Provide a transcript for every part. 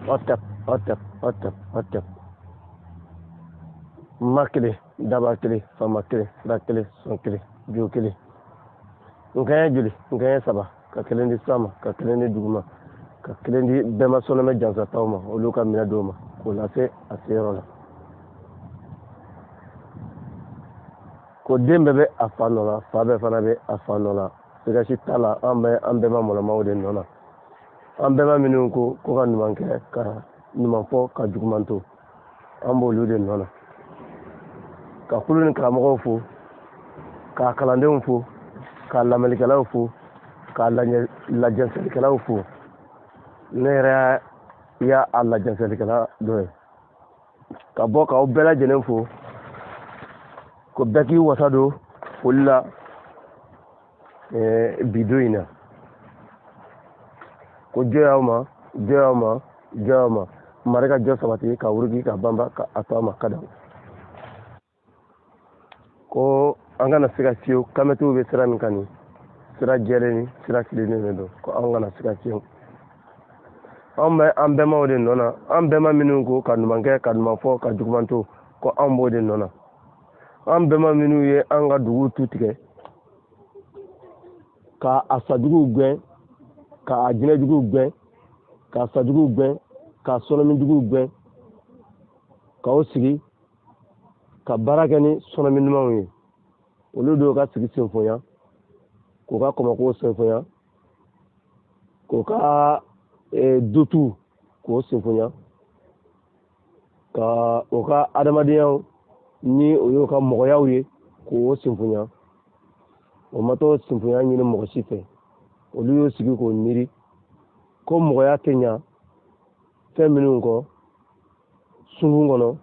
Otap, otap, otap, otap. Makele, daba kele, fama kele, fura kele, son kele, jo kele. Nkanya joli, nkanya saba, ka kelen di sama, ka kelen di duguma, ka kelen di bɛɛ ma sɔnɔmɛ jansataw ma, olu ka minɛ d'o ma, k'o lase a seyɔrɔ la. Ko den bɛɛ bɛ a fa nɔ la, fa bɛɛ fana bɛ a fa nɔ la. Sigasi t'a la, an bɛɛ ma mɔlɔmaw de nɔ la. An bɛɛ ma minnu ko ka ɲuman kɛ, ka ɲuman fɔ, ka juguman to, an b'olu de nɔ la. Ka kulu ni karamɔgɔw fo, ka kalandenw fo, ka lamɛnnikɛlaw fo, ka lajɛnsɛlikɛlaw fo. Ne yɛrɛ y'a lajɛnsɛlikɛla dɔ ye. Ka bɔ k'aw bɛɛ lajɛlen fo, ko bɛɛ k'i wasa don foli la bi don in na. Ko jɔ y'aw ma, jɔ y'aw ma, jɔ y'aw ma. Mari ka jɔ sabati, ka wuruki, ka banba, ka a to a ma kada. Ko an kana se ka fiyewu, kamɛtiw bɛ sira min kan nin, sira jɛlen ni sira tilennen de don. Ko an kana se ka fiyewu. An bɛ an bɛnbaw de nɔ na, an bɛnba minnu ko ka ɲuman kɛ, ka ɲuman fɔ, ka juguman to, ko an b'o de nɔ na. An bɛnba minnu ye an ka duguw tu tigɛ, ka a sajuguw gɛn, ka a jinɛjuguw gɛn, ka sajuguw gɛn, ka sɔnɔmijuguw gɛn, k'aw sigi ka baara kɛ ni sɔnɔmi ɲumanw ye. Olu dɔw ka sigi senfonya, k'u ka kɔmɔkow senfonya, k'u ka dutu k'o senfonya, ka o ka adamadenyaw ni o y'o ka mɔgɔyaw ye k'o senfonya. O ma to senfonya ɲini mɔgɔ si fɛ. Olu y'o sigi k'o miiri ko mɔgɔya tɛ ɲa fɛn minnu kɔ sunkun kɔnɔ.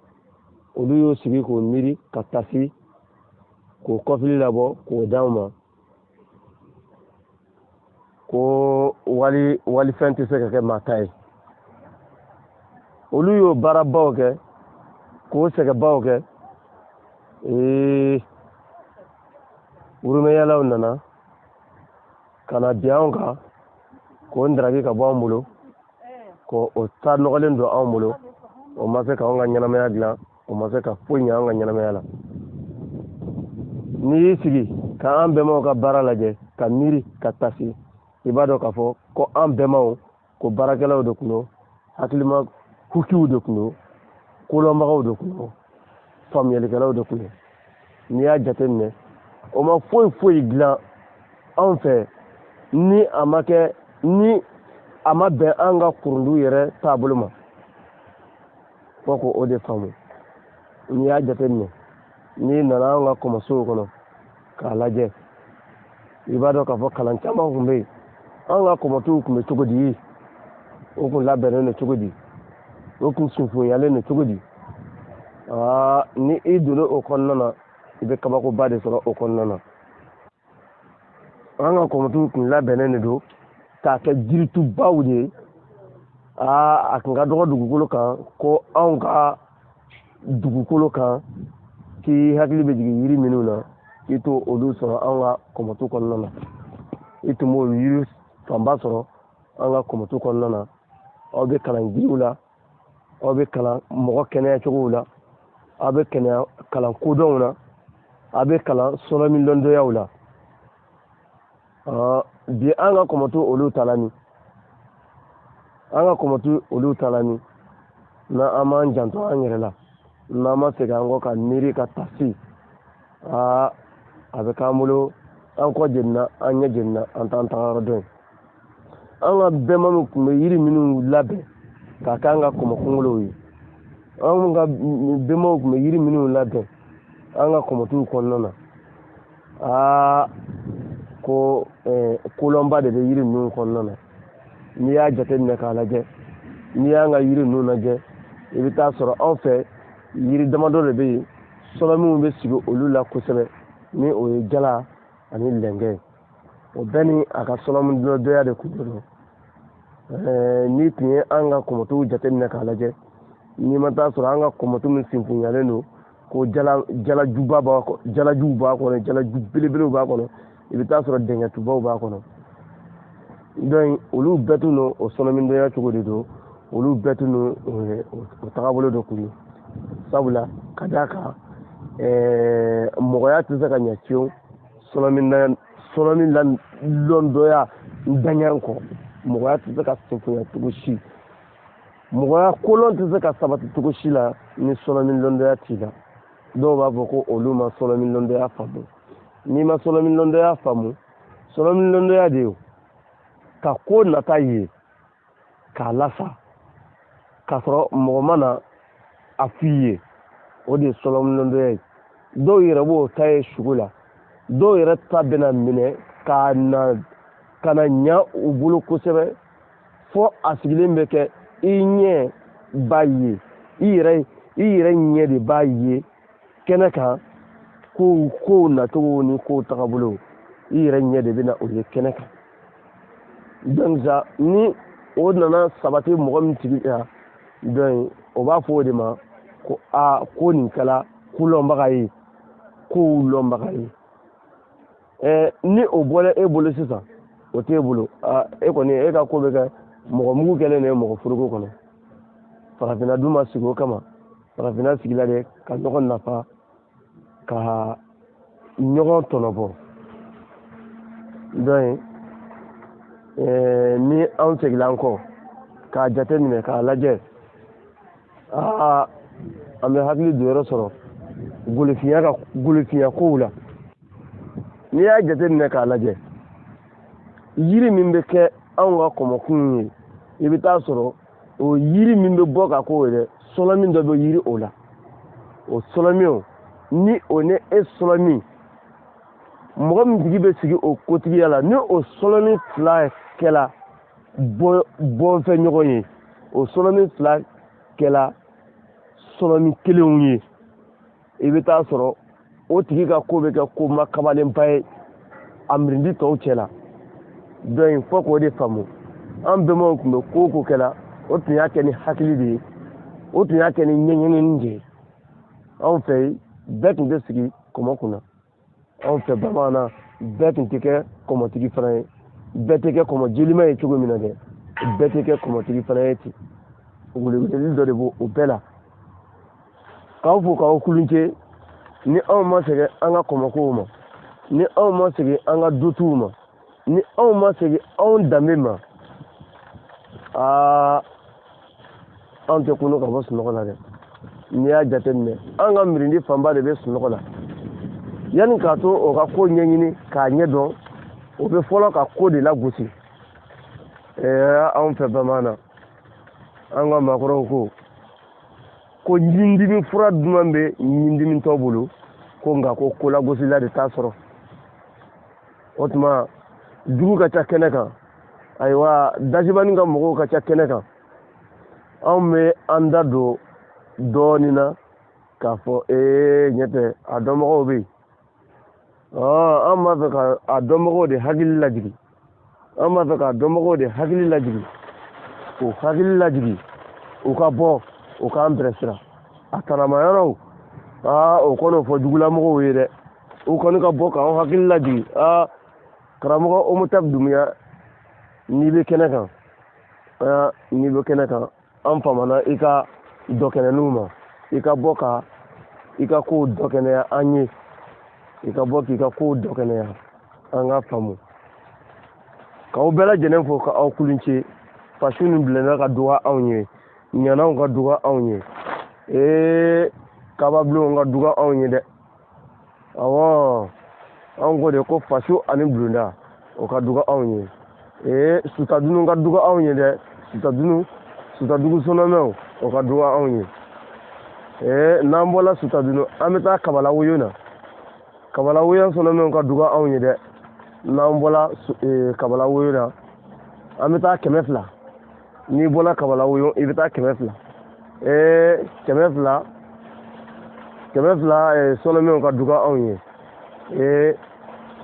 Olu y'o sigi k'o miiri ka tasi k'o kɔfili labɔ k'o d'anw ma. Ko walifɛn tɛ se ka kɛ maa ta ye. Olu y'o baarabaw kɛ k'o sɛgɛbaw kɛ. Wurumɛyalaw nana ka na bin anw kan k'o ndaraki ka bɔ an bolo, k'o ta nɔgɔlen don anw bolo. O ma se k'anw ka ɲɛnamaya dilan, o ma se ka foyi ɲɛ an ka ɲɛnamaya la. N'i y'i sigi ka an bɛnbaw ka baara lajɛ, ka miiri, ka tasi, i b'a dɔn k'a fɔ ko an bɛnbaw ko baarakɛlaw de tun don, hakilima hukiw de tun don, kolɔnbagaw de tun don, faamuyalikɛlaw de tun don. N'i y'a jateminɛ, o ma foyi dilan anw fɛ ni a ma bɛn an ka kurundu yɛrɛ taabolo ma. Fɔ ko o de faamu. N'i y'a jateminɛ, n'i nana an ka kɔmɔsow kɔnɔ k'a lajɛ, i b'a dɔn k'a fɔ kalan caman tun bɛ yen. An ka kɔmɔtiw tun bɛ cogo di? O tun labɛnnen don cogo di? O tun sinfonyalen don cogo di? Ni i donna o kɔnɔna na, i bɛ kabakoba de sɔrɔ o kɔnɔna na. An ka kɔmɔtiw tun labɛnnen de don k'a kɛ jiritubaw de ye. A tun ka dɔgɔ dugukolo kan ko anw ka dugukolo kan k'i hakili bɛ jigin yiri minnu na, i to olu sɔrɔ an ka kɔmɔtu kɔnɔna na. I tun b'o yiri fanba sɔrɔ an ka kɔmɔtu kɔnɔna na. Aw bɛ kalan jiriw la, aw bɛ kalan mɔgɔ kɛnɛya cogow la, aw bɛ kalan kodɔnw na, aw bɛ kalan sɔnɔmidɔndɔyaw la. Bi an ka kɔmɔtu olu ta la ni. An ka kɔmɔtu olu ta la ni. N'an m'an janto an yɛrɛ la, n'an ma segin an kɔ ka miiri ka tasi, a bɛ k'an bolo an kɔ jenina, an ɲɛ jenina, an t'an tagayɔrɔ dɔn. An ka bɛnba min tun bɛ yiri minnu labɛn k'a kɛ an ka kɔmɔkunkolow ye. An ka bɛnbaw tun bɛ yiri minnu labɛn an ka kɔmɔtuw kɔnɔna na. Ko kolɔnba de bɛ yiri ninnu kɔnɔna na. N'i y'a jateminɛ k'a lajɛ, n'i y'an ka yiri ninnu lajɛ, i bɛ taa sɔrɔ anw fɛ yiri damadɔ de bɛ yen sɔlɔmiw bɛ sigi olu la kosɛbɛ, ni o ye jala ani lɛnkɛ. O bɛɛ ni a ka sɔlɔmidɔndɔya de tun don. N'i tun ye an ka kɔmɔtuw jateminɛ k'a lajɛ, n'i ma taa sɔrɔ an ka kɔmɔtu min sinfonyalen don ko jalajuw b'a kɔnɔ, jalaju belebelew b'a kɔnɔ, i bɛ taa sɔrɔ dɛngɛtubaw b'a kɔnɔ. Donc olu bɛɛ tun don o sɔlɔmidɔnya cogo de don. olu bɛɛ tun o tagabolo dɔ kun ye sabula ka d'a kan mɔgɔya tɛ se ka ɲɛ fiyewu sɔlɔmi lɔndɔya daɲɛ kɔ mɔgɔya tɛ se ka sinfonya cogo si mɔgɔya kolon tɛ se ka sabati cogo si la ni sɔlɔmi lɔndɔya t'i la dɔw b'a fɔ ko olu ma sɔlɔmi lɔndɔya faamu n'i ma sɔlɔmi lɔndɔya faamu sɔlɔmi lɔndɔya de ye ka ko nata ye k'a lasa k'a sɔrɔ mɔgɔ ma na a f'i ye o de ye sɔlɔmi lɔndɔya ye dɔw yɛrɛ b'o ta ye sugu la dɔw yɛrɛ ta bɛna minɛ ka na ɲa u bolo kosɛbɛ fo a sigilen bɛ kɛ i ɲɛ b'a ye i yɛrɛ ɲɛ de b'a ye kɛnɛ kan kow nacogo ni kow tagabolo i yɛrɛ ɲɛ de bɛna o ye kɛnɛ kan donc sa ni o nana sabati mɔgɔ min tigi kan donc o b'a fɔ o de ma ko ko nin kɛla ko lɔnbaga ye kow lɔnbaga ye ni o bɔra e bolo sisan o t'e bolo e kɔni e ka ko bɛ kɛ mɔgɔ mugu kɛlen de ye mɔgɔ foroko kɔnɔ farafinna dun ma sigi o kama farafinna sigila de ka ɲɔgɔn nafa ka ɲɔgɔn tɔnɔbɔ donc ni anw segila an kɔ k'a jate minɛ k'a lajɛ an bɛ hakili jɔyɔrɔ sɔrɔ golofinya kow la n'i y'a jate minɛ k'a lajɛ yiri min bɛ kɛ anw ka kɔmɔkun ye i bɛ taa sɔrɔ o yiri min bɛ bɔ ka k'o yɛrɛ sɔlɔmi dɔ bɛ yiri o la o sɔlɔmi ni o ni e sɔlɔmi mɔgɔ min tigi bɛ sigi o kotigiya la ni o sɔlɔmi fila kɛla bɔnfɛ ɲɔgɔn ye o sɔlɔmi fila kɛla sɔlɔmi kelenw ye i bɛ taa sɔrɔ o tigi ka ko bɛ kɛ ko makabalenba ye a mirindi tɔw cɛ la donc fo k'o de faamu an bɛnbaw tun bɛ ko o ko kɛla o tun y'a kɛ ni hakili de ye o tun y'a kɛ ni ɲɛɲinini de ye anw fɛ bɛɛ tun tɛ sigi kɔmɔ kunna anw fɛ bamanan na bɛɛ tun tɛ kɛ kɔmɔtigi fana ye bɛɛ tɛ kɛ kɔmɔ jelima ye cogo min na dɛ bɛɛ tɛ kɛ kɔmɔtigi fana ye ten weleweleli dɔ de b'o o bɛɛ la k'aw fo k'aw kulunce ni anw ma segin an ka kɔmɔkow ma ni anw ma segin an ka dutigiw ma ni anw ma segin anw danbe ma anw tɛ kunu ka bɔ sunɔgɔ la dɛ n'i y'a jate minɛ an ka mirindi fanba de bɛ sunɔgɔ la yanni k'a to o ka ko ɲɛɲini k'a ɲɛ dɔn o bɛ fɔlɔ ka ko de lagosi anw fɛ bamanan na an ka maakɔrɔw ko ɲindimi fura duman bɛ ɲindimi tɔ bolo ko nka ko lagosila de t'a sɔrɔ o tuma dugu ka ca kɛnɛ kan ayiwa dasibani ka mɔgɔw ka ca kɛnɛ kan anw bɛ an da don dɔɔnin na k'a fɔ ɲɛ tɛ a dɔnbagaw bɛ yen an b'a fɛ ka a dɔnbagaw de hakili lajigi an b'a fɛ ka dɔnbagaw de hakili lajigi o hakili lajigi u ka bɔ u k'an bilasira a tanama yɔrɔw o kɔni fɔ jugulamɔgɔw ye dɛ u kɔni ka bɔ k'an hakili lajigi karamɔgɔ Omutabu Dumuya n'i bɛ kɛnɛ kan n'i bɛ kɛnɛ kan an famana i ka dɔkɛnɛninw ma i ka bɔ ka i ka kow dɔkɛnɛya an ye i ka bɔ k'i ka kow dɔkɛnɛya an ka faamu k'aw bɛɛ lajɛlen fo k'aw kulunce fasu ni bilenna ka dɔgɔ anw ye ɲanaw ka dɔgɔ anw ye kababilenw ka dɔgɔ anw ye dɛ awɔ anw ko de ko faso ani bulonda o ka dɔgɔ anw ye sutadunu ka dɔgɔ anw ye dɛ sutadugu sɔnɔmɛw o ka dɔgɔ anw ye n'an bɔra sutadunu an bɛ taa kabalawoyo na kabalawoyo sɔnɔmɛw ka dɔgɔ anw ye dɛ n'an bɔra kabalawoyo na an bɛ taa 200 n'i bɔra kabalawoyo i bɛ taa 200 200 sɔnɔmɛw ka dɔgɔ anw ye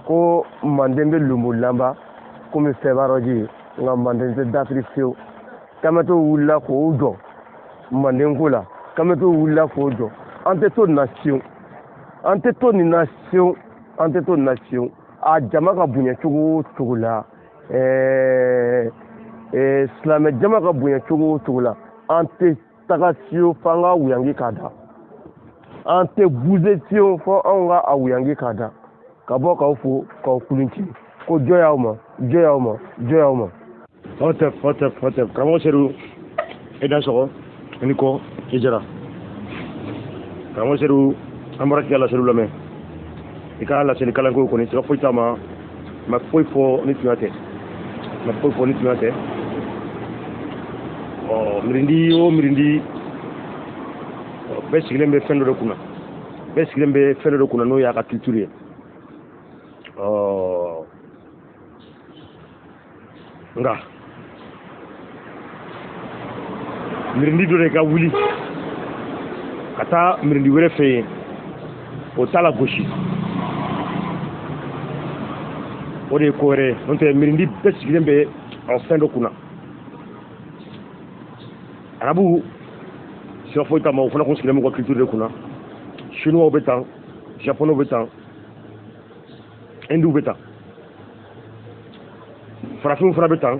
ko manden bɛ lumbolilamba komi fɛbaarɔji nka manden tɛ dafiri fiyewu kameto wulila k'o jɔ manden ko la kameto wulila k'o jɔ an tɛ to nin na fiyewu an tɛ to nin na fiyewu a jama ka bonya cogo o cogo la silamɛ jama ka bonya cogo o cogo la an tɛ taga fiyewu f'an ka wuyangi k'a da an tɛ buze fiyewu fɔ anw ka a wuyangi k'a da ka bɔ k'aw fo k'aw kulunci ko jɔ y'aw ma jɔ y'aw ma jɔ y'aw ma. hɔtɛf karamɔgɔ sedu e da sɔgɔ i ni kɔ i jara karamɔgɔ sedu an bɔra k'i ka laseliw lamɛn i ka laseli kalanko kɔni siga foyi t'a ma ma foyi fɔ ni tunya tɛ mirindi o mirindi bɛɛ sigilen bɛ fɛn dɔ de kunna n'o y'a ka culture ye nka mirindi dɔ de ka wuli ka taa mirindi wɛrɛ fɛ yen o t'a la gosi o de ye ko wɛrɛ ye n'o tɛ mirindi bɛɛ sigilen bɛ fɛn dɔ kunna arabu siga foyi t'a ma o fana kun sigilen b'u ka culture de kunna chinois bɛ tan japonais bɛ tan hindiw bɛ tan farafinw fana bɛ tan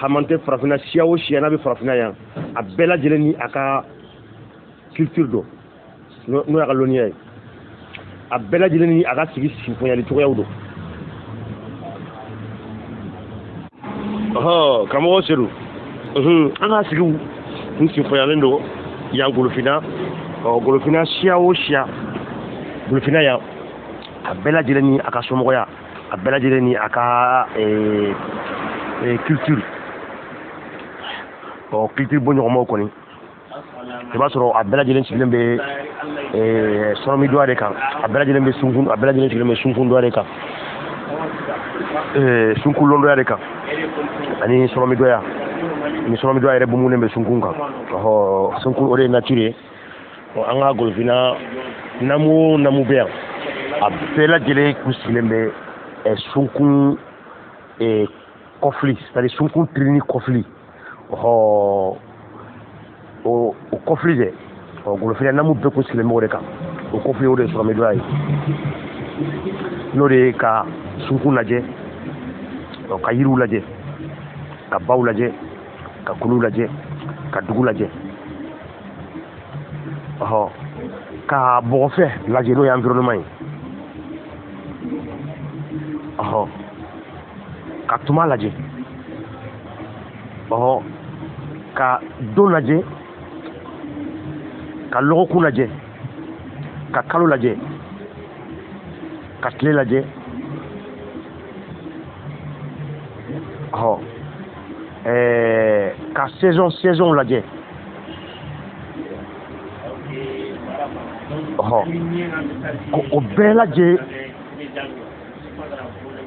haman tɛ farafinna siya o siya n'a bɛ farafinna yan a bɛɛ lajɛlen ni a ka culture dɔ n'o y'a ka lɔnniya ye a bɛɛ lajɛlen ni a ka sigi sinfonyali cogoyaw don. karamɔgɔ sedu an ka sigiw n sinfonyalen don yan golofina golofina siya o siya golofina yan a bɛɛ lajɛlen ni a ka somɔgɔya a bɛɛ lajɛlen ni a ka culture culture bɔɲɔgɔnmaw kɔni i b'a sɔrɔ a bɛɛ lajɛlen sigilen bɛ sɔrɔmi dɔya de kan a bɛɛ lajɛlen sigilen bɛ sunkun dɔya de kan sunkun lɔndɔya de kan ani sɔrɔmi dɔya ni sɔrɔmi dɔya yɛrɛ bumunen bɛ sunkun kan sunkun o de ye nature ye an ka golofina namu bɛ yan a bɛɛ lajɛlen kun sigilen bɛ sunkun kɔfili c'est-à-dire sunkun tirini kɔfili o kɔfili dɛ golofina namu bɛɛ kun sigilen bɛ o de kan o kɔfili o de ye sɔrɔmi dɔya ye n'o de ye ka sunkun lajɛ ka yiriw lajɛ ka baw lajɛ ka kuluw lajɛ ka dugu lajɛ ka bɔgɔfɛ lajɛ n'o ye environnement ye ka tuma lajɛ ka don lajɛ ka lɔgɔkun lajɛ ka kalo lajɛ ka tile lajɛ ka saison lajɛ o bɛɛ lajɛ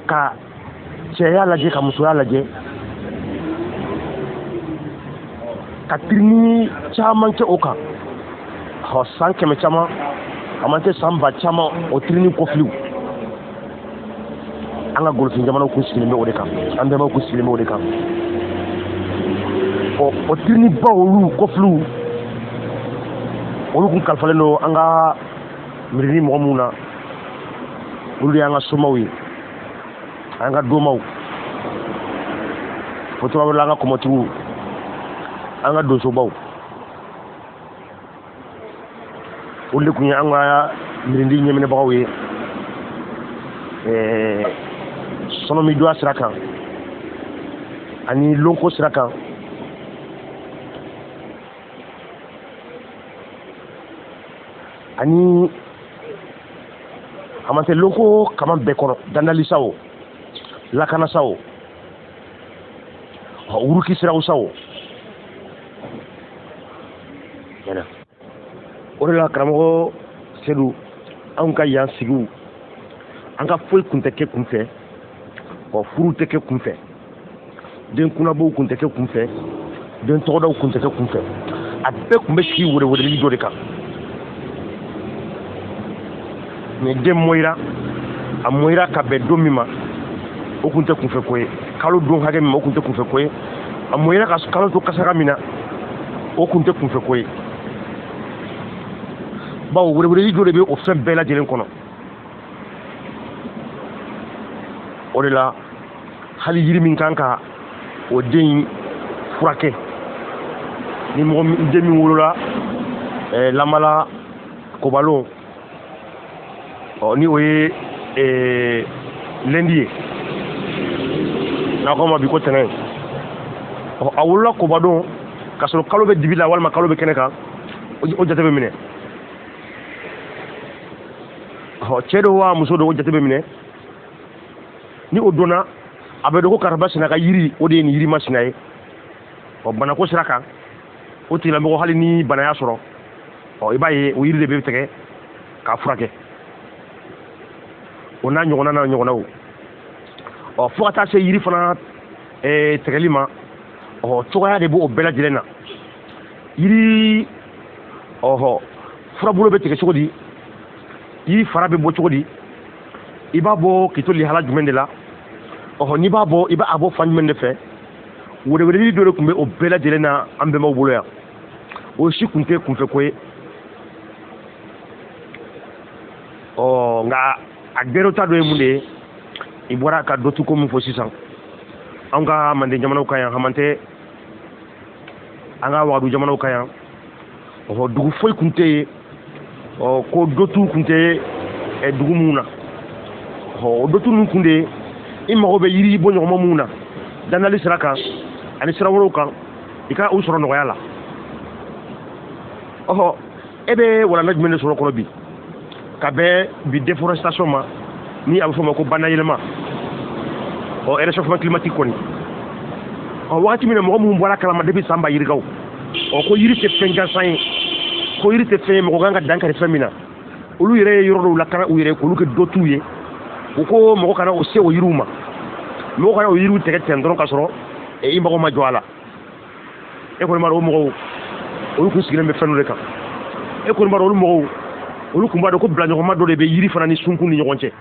ka cɛya lajɛ ka musoya lajɛ ka tirini caman kɛ o kan san kɛmɛ caman a man tɛ san ba caman o tirini kɔfiliw an ka golofin jamanaw kun sigilen bɛ o de kan an bɛnbaw kun sigilen bɛ o de kan o tirini baw olu kɔfiliw olu kun kalifalen don an ka miiri mɔgɔ minnu na olu de y'an ka somaw ye an ka donmaw fo tuma la an ka kɔmɔtigiw an ka donsobaw olu de kun ye an ka miirindi ɲɛminɛbagaw ye sɔnɔmi doya sira kan ani lonko sira kan ani a man tɛ lonko kaman bɛɛ kɔnɔ dandalisaw lakanasaw wuruki siraw saw o de la karamɔgɔ sedu anw ka yan sigiw an ka foyi kun tɛ kɛ kun fɛ furu tɛ kɛ kun fɛ den kunnabow kun tɛ kɛ kun fɛ den tɔgɔdaw kun tɛ kɛ kun fɛ a bɛɛ kun bɛ sigi weleweleli dɔ de kan ni den mɔyira a mɔyira ka bɛn don min ma o kun tɛ kunfɛ ko ye kalo don hakɛ min ma o kun tɛ kunfɛ ko ye a mɔyira ka kalo to kasara min na o kun tɛ kunfɛ ko ye bawo weleweleli dɔ de bɛ o fɛn bɛɛ lajɛlen kɔnɔ o de la hali yiri min kan ka o den furakɛ ni mɔgɔ den min wolola lamala kobalon ni o ye lundi ye n'a ko ma bi ko tɛnɛn a wolola kobadon k'a sɔrɔ kalo bɛ dibi la walima kalo bɛ kɛnɛ kan o jate bɛ minɛ cɛ dɔ wa muso dɔ o jate bɛ minɛ ni o donna a bɛ dɔn ko karaba sina ka yiri o de ye nin yiri masina ye banako sira kan o tigilamɔgɔ hali ni bana y'a sɔrɔ i b'a ye o yiri de bɛ tigɛ k'a furakɛ o n'a ɲɔgɔnna n'a ɲɔgɔnnaw fo ka taa se yiri fana tigɛli ma cogoya de b'o bɛɛ lajɛlen na yiri furabolo bɛ tigɛ cogo di yiri fara bɛ bɔ cogo di i b'a bɔ k'i to lihala jumɛn de la n'i b'a bɔ i b'a bɔ fan jumɛn de fɛ weleweleli dɔ de tun bɛ o bɛɛ lajɛlen na an bɛnbaw bolo yan o si tun tɛ kunfɛ ko ye nka a gɛrɛta dɔ ye mun de ye i bɔra ka dɔ tu ko min fɔ sisan an ka manden jamanaw kan yan haman tɛ an ka wagadu jamanaw kan yan dugu foyi tun tɛ yen ko dɔtu tun tɛ dugu minnu na o dɔtu ninnu tun de i mago bɛ yiri bɔ ɲɔgɔnma minnu na dangali sira kan ani sira wɛrɛw kan i ka u sɔrɔ nɔgɔya la e bɛ walanda jumɛn de sɔrɔ kɔnɔ bi ka bɛn bi déforestation ma ni a bɛ fɔ o ma ko bana yɛlɛma réchauffement climatique kɔni wagati min na mɔgɔ minnu bɔra kalama depuis san ba yirikaw ko yiri tɛ fɛn gansan ye ko yiri tɛ fɛn ye mɔgɔ kan ka dankari fɛn min na olu yɛrɛ ye yɔrɔ dɔw lakana u yɛrɛ k'olu kɛ dɔ t'u ye u ko mɔgɔ kana o se o yiriw ma mɔgɔ kana o yiriw tigɛ tigɛ dɔrɔn ka sɔrɔ i mago ma jɔ a la e kɔni b'a dɔn o mɔgɔw olu kun sigilen bɛ fɛn dɔ de kan e kɔni b'a dɔn olu mɔgɔw olu kun b'a dɔn ko bilaɲɔgɔnma dɔ de bɛ yiri fana ni sunkun ni ɲɔgɔn cɛ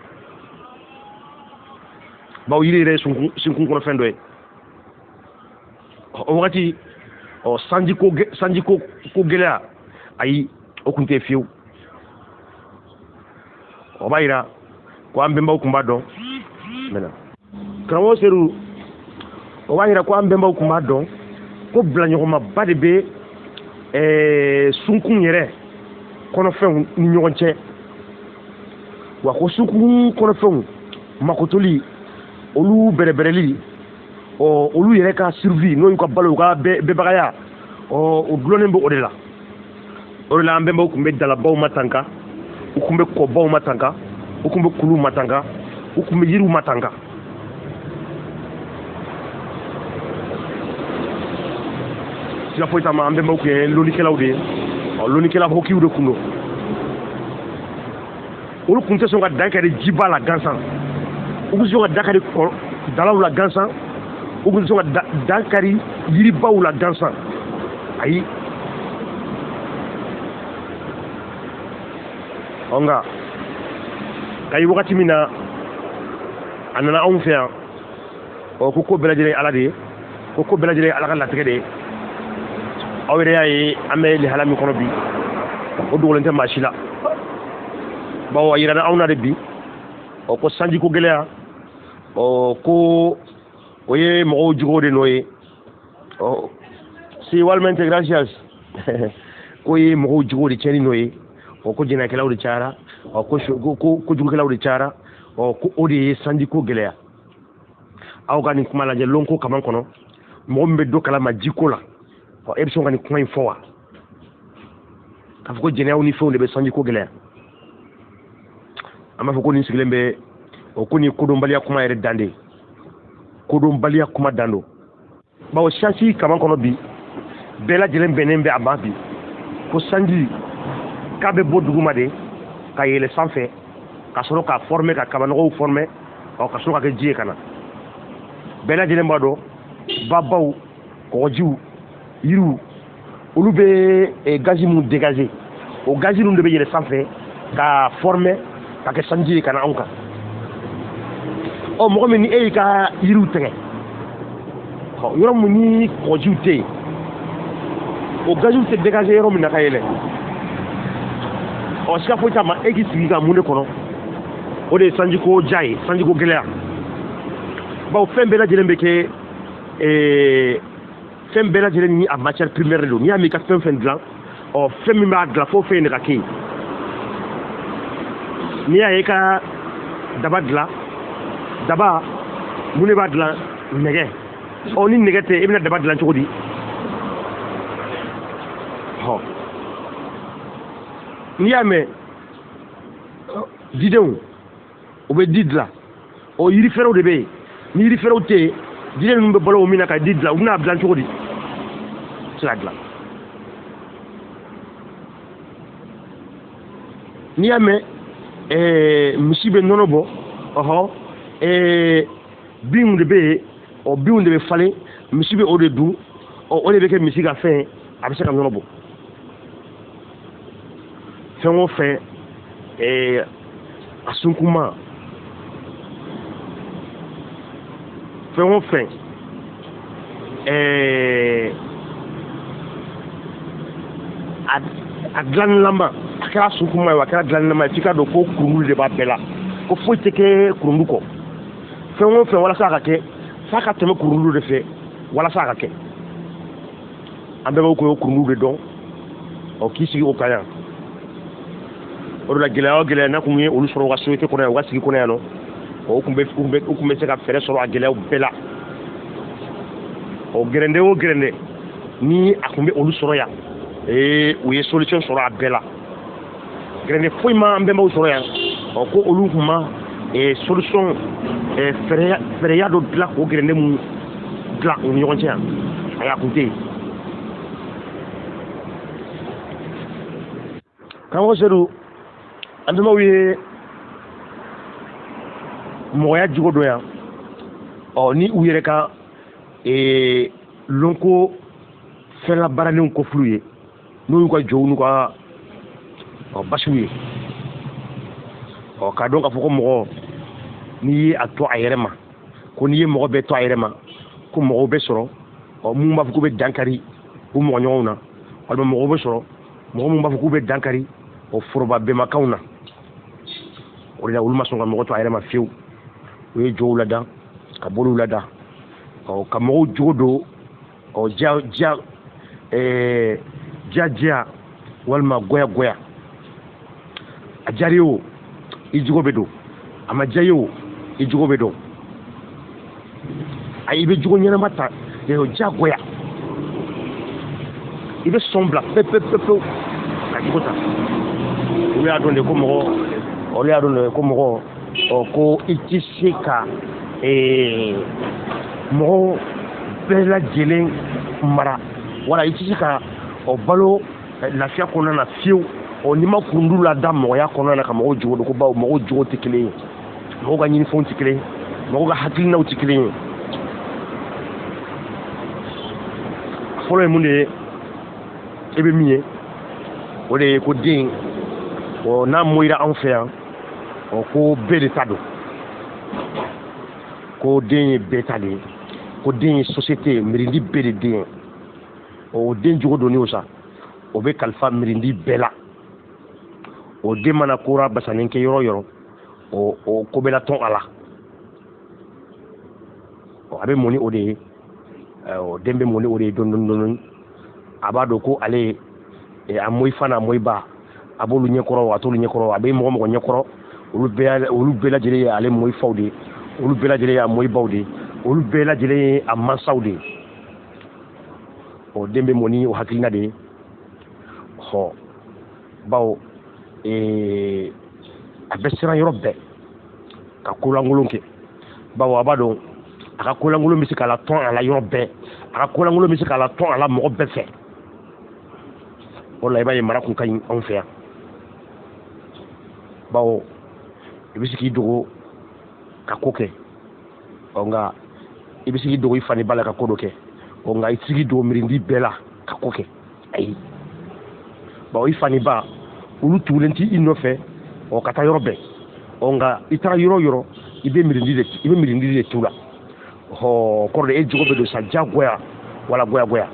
bawo yiri yɛrɛ ye sunkun kɔnɔ fɛn dɔ ye o wagati sanjiko gɛlɛya ayi o kun tɛ fiyewu o b'a yira ko an bɛnbaw kun b'a dɔn karamɔgɔ seru o b'a yira ko an bɛnbaw kun b'a dɔn ko bilaɲɔgɔnmaba de bɛ sunkun yɛrɛ kɔnɔfɛnw ni ɲɔgɔn cɛ wa ko sunkun kɔnɔfɛnw makotoli olu bɛrɛbɛrɛli olu yɛrɛ ka survie n'o y'u ka balo u ka bɛbagaya o dulonnen bɛ o de la an bɛnbaw tun bɛ dalabaw matanka u tun bɛ kɔbaw matanka u tun bɛ kuluw matanka u tun bɛ yiriw matanka siga foyi t'a ma an bɛnbaw tun ye lonikɛlaw de ye lonikɛla hokiw de tun don olu tun tɛ sɔn ka dankari jiba la gansan u tun tɛ sɔn ka dankari dalaw la gansan u tun tɛ sɔn ka dankari yiribaw la gansan ayi nka ka ye wagati min na a nana anw fɛ yan ko bɛɛ lajɛlen ye ala de ye ko bɛɛ lajɛlen ye ala ka latigɛ de ye aw yɛrɛ y'a ye an bɛ lihala min kɔnɔ bi o dogolen tɛ maa si la bawo a yirana anw na de bi ko sanjiko gɛlɛya ko o ye mɔgɔw jogo de nɔ ye si walmente gracias ko ye mɔgɔw jogo de tiɲɛni nɔ ye ko jɛnɛkɛlaw de cayara ko jugukɛlaw de cayara ko o de ye sanjiko gɛlɛya aw ka nin kuma lajɛ lɔnko kaman kɔnɔ mɔgɔ min bɛ dɔ kalama jiko la e bɛ sɔn ka nin kuma in fɔ wa k'a fɔ ko jɛnɛyaw ni fɛnw de bɛ sanjiko gɛlɛya an b'a fɔ ko nin sigilen bɛ ko nin ye kodɔnbaliya kuma yɛrɛ dan de ye kodɔnbaliya kuma dan don bawo siyansi kaman kɔnɔ bi bɛɛ lajɛlen bɛnnen bɛ a ma bi ko sanji k'a bɛ bɔ duguma de ka yɛlɛ sanfɛ ka sɔrɔ k'a former ka kabanɔgɔw former ka sɔrɔ ka kɛ ji ye ka na bɛɛ lajɛlen b'a dɔn babaw kɔgɔjiw yiriw olu bɛ gazi minnu dégager o gazi ninnu de bɛ yɛlɛ sanfɛ ka former ka kɛ sanji ye ka na anw kan mɔgɔ min ni e y'i ka yiriw tigɛ yɔrɔ min ni kɔgɔjiw tɛ yen o gaziw tɛ dégager yɔrɔ min na ka yɛlɛ siga foyi t'a ma e k'i sigi ka mun de kɔnɔ o de ye sanjiko ja ye sanjiko gɛlɛya bawo fɛn bɛɛ lajɛlen bɛ kɛ fɛn bɛɛ lajɛlen ni a matière primaire de don n'i y'a mɛn i ka fɛn fɛn dilan fɛn min b'a dilan fo fɛn de ka kɛ yen n'i y'a ye i ka daba dilan daba mun de b'a dilan nɛgɛ ni nɛgɛ tɛ i bɛna daba dilan cogo di n'i y'a mɛn didenw u bɛ di dilan yiri fɛrɛw de bɛ yen ni yiri fɛrɛw tɛ yen diden ninnu bɛ balo o min na ka di dilan u bɛna dilan cogo di se ka dilan n'i y'a mɛn misi bɛ nɔnɔ bɔ binw de bɛ yen binw de bɛ falen misi bɛ o de dun o de bɛ kɛ misi ka fɛn a bɛ se ka nɔnɔ bɔ fɛn o fɛn a sunkuma fɛn o fɛn a dilanilama a kɛra sunkuma ye a kɛra dilanilama ye f'i ka dɔn ko kurundulu de b'a bɛɛ la ko foyi tɛ kɛ kurundulu kɔ fɛn o fɛn walasa a ka kɛ f'a ka tɛmɛ kurundulu de fɛ walasa a ka kɛ an bɛɛ b'o ko kurundulu de dɔn k'i sigi o kan yan o de la gɛlɛya o gɛlɛya n'a kun ye olu sɔrɔ u ka société kɔnɔ yan u ka sigi kɔnɔ yan nɔ u kun bɛ se ka fɛɛrɛ sɔrɔ a gɛlɛyaw bɛɛ la gɛrɛndɛ o gɛrɛndɛ ni a kun bɛ olu sɔrɔ yan u ye solution sɔrɔ a bɛɛ la gɛrɛndɛ foyi ma an bɛnbaw sɔrɔ yan ko olu kun ma solution fɛɛrɛya dɔ dilan k'o gɛrɛndɛ mun dilan u ni ɲɔgɔn cɛ yan a kun tɛ yen karamɔgɔ sedu an bɛnbaw ye mɔgɔya jogo dɔ yan ni u yɛrɛ ka lɔnko fɛnla baaralenw kɔfiliw ye n'u y'u ka jɔw n'u ka basiw ye k'a dɔn k'a fɔ ko mɔgɔ n'i ye a to a yɛrɛ ma ko n'i ye mɔgɔ bɛɛ to a yɛrɛ ma ko mɔgɔw bɛ sɔrɔ mun b'a fɔ k'u bɛ dankari u mɔgɔɲɔgɔnw na walima mɔgɔw bɛ sɔrɔ mɔgɔ mun b'a fɔ k'u bɛ dankari foroba bɛnbakaw na o de la olu ma sɔn ka mɔgɔ to a yɛrɛ ma fiyewu u ye jɔw lada ka boliw lada ka mɔgɔw jogo don diya walima goya a diyara ye o i jogo bɛ don a ma diya ye o i jogo bɛ don i bɛ jogo ɲɛnama ta diyagoya i bɛ sɔn bila pewu ka jogo ta olu y'a dɔn de ko mɔgɔ ko i tɛ se ka mɔgɔ bɛɛ lajɛlen mara wala i tɛ se ka balo lafiya kɔnɔna na fiyewu n'i ma kurundulu lada mɔgɔya kɔnɔna na ka mɔgɔw jogo don ko bawo mɔgɔw jogo tɛ kelen ye mɔgɔw ka ɲinifɛnw tɛ kelen ye mɔgɔw ka hakilinaw tɛ kelen ye fɔlɔ ye mun de ye e bɛ min ye o de ye ko den n'a moyira anw fɛ yan ko bɛɛ de ta don ko den ye bɛɛ ta de ye ko den ye société mirindi bɛɛ de den ye o den jogo donni o sa o bɛ kalifa mirindi bɛɛ la o den mana kora basanen kɛ yɔrɔ yɔrɔ o ko bɛ latɔn a la a bɛ mun ni o de ye den bɛ mun ni o de ye dɔɔni a b'a dɔn ko ale a moyi fa n'a moyi ba a b'olu ɲɛkɔrɔ a t'olu ɲɛkɔrɔ a bɛ mɔgɔ ɲɛkɔrɔ olu bɛɛ lajɛlen ye ale moyi faw de ye olu bɛɛ lajɛlen ye a moyi baw de ye olu bɛɛ lajɛlen ye a mansaw de ye den bɛ mun ni o hakilina de ye bawo a bɛ siran yɔrɔ bɛɛ ka kolankolon kɛ bawo a b'a dɔn a ka kolankolon bɛ se k'a la tɔn a la yɔrɔ bɛɛ a ka kolankolon bɛ se k'a la tɔn a la mɔgɔ bɛɛ fɛ o la i b'a ye mara kun ka ɲi anw fɛ yan bawo i bɛ se k'i dogo ka ko kɛ nka i bɛ se k'i dogo i fani ba la ka ko dɔ kɛ nka i tɛ se k'i dogo mirindi bɛɛ la ka ko kɛ ayi bawo i fani ba olu tugulen tɛ i nɔfɛ ka taa yɔrɔ bɛɛ nka i taara yɔrɔ o yɔrɔ i bɛ mirindi de t'u la kɔrɔ de e jogo bɛ don sa diyagoya wala goya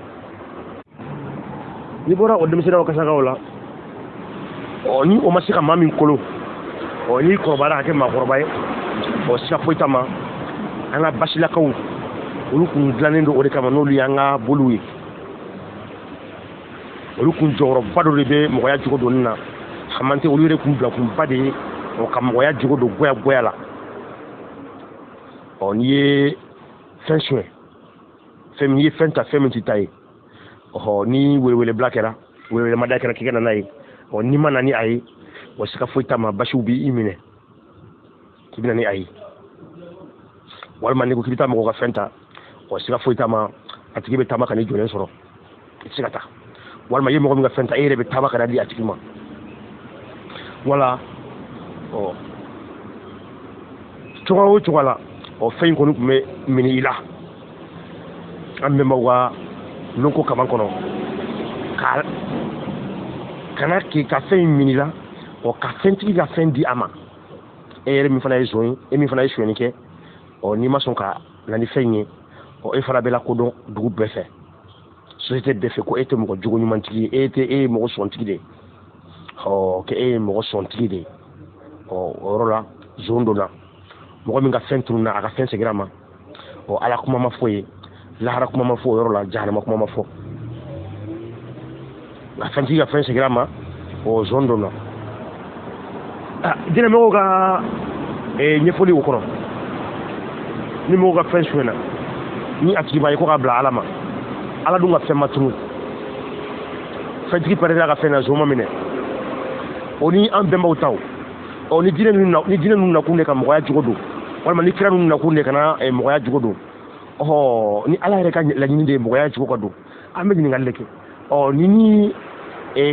n'i bɔra o denmisɛnninw kasagaw la ni o ma se ka maa min kolo n'i kɔrɔbayara ka kɛ maakɔrɔba ye siga foyi t'a ma an ka basilakaw olu kun dilannen don o de kama n'olu y'an ka boliw ye olu kun jɔyɔrɔba dɔ de bɛ mɔgɔya jogo donni na haman tɛ olu yɛrɛ kun bila kunba de ye ka mɔgɔya jogo don goya la n'i ye fɛn suɲɛ fɛn min i ye fɛn ta fɛn min t'i ta ye ni welewelebila kɛra welewelemada kɛra k'i ka na n'a ye n'i ma na ni a ye siga foyi t'a ma basiw b'i minɛ k'i bɛ na ni a ye walima n'i ko k'i bɛ taa mɔgɔ ka fɛn ta siga foyi t'a ma a tigi bɛ taama ka n'i jɔlen sɔrɔ i tɛ se ka taa walima i ye mɔgɔ min ka fɛn ta e yɛrɛ bɛ taama ka di a tigi ma wala cogoya o cogoya la fɛn in kɔni tun bɛ mini i la an bɛnbaw ka lɔnko kaban kɔnɔ kana k'i ka fɛn in mini la ka fɛntigi ka fɛn di a ma e yɛrɛ min fana ye zon ye e min fana ye sonyɛni kɛ n'i ma sɔn ka na ni fɛn ye e fana bɛ lakodɔn dugu bɛɛ fɛ société bɛɛ fɛ ko e tɛ mɔgɔ jogo ɲumantigi ye e ye mɔgɔ sɔntigi de ye ke e ye mɔgɔ sɔntigi de ye o yɔrɔ la zon donna mɔgɔ min ka fɛn tununna a ka fɛn seginna a ma ala kuma ma fɔ ye lahara kuma ma fɔ o yɔrɔ la jahanama kuma ma fɔ nka fɛntigi ka fɛn seginna a ma zon donna diinɛmɔgɔw ka ɲɛfɔli o kɔnɔ ni mɔgɔw ka fɛn suɲɛna ni a tigi b'a ye ko k'a bila ala ma ala dun ka fɛn ma tunu fɛntigi pɛrɛnna ka fɛn na zon ma minɛ o ni an bɛnbaw taw ni diinɛ ninnu nakun de ka mɔgɔya jogo don walima ni kira ninnu nakun de kana mɔgɔya jogo don ni ala yɛrɛ ka laɲini de ye mɔgɔya jogo ka don an bɛ ɲininkali de kɛ ni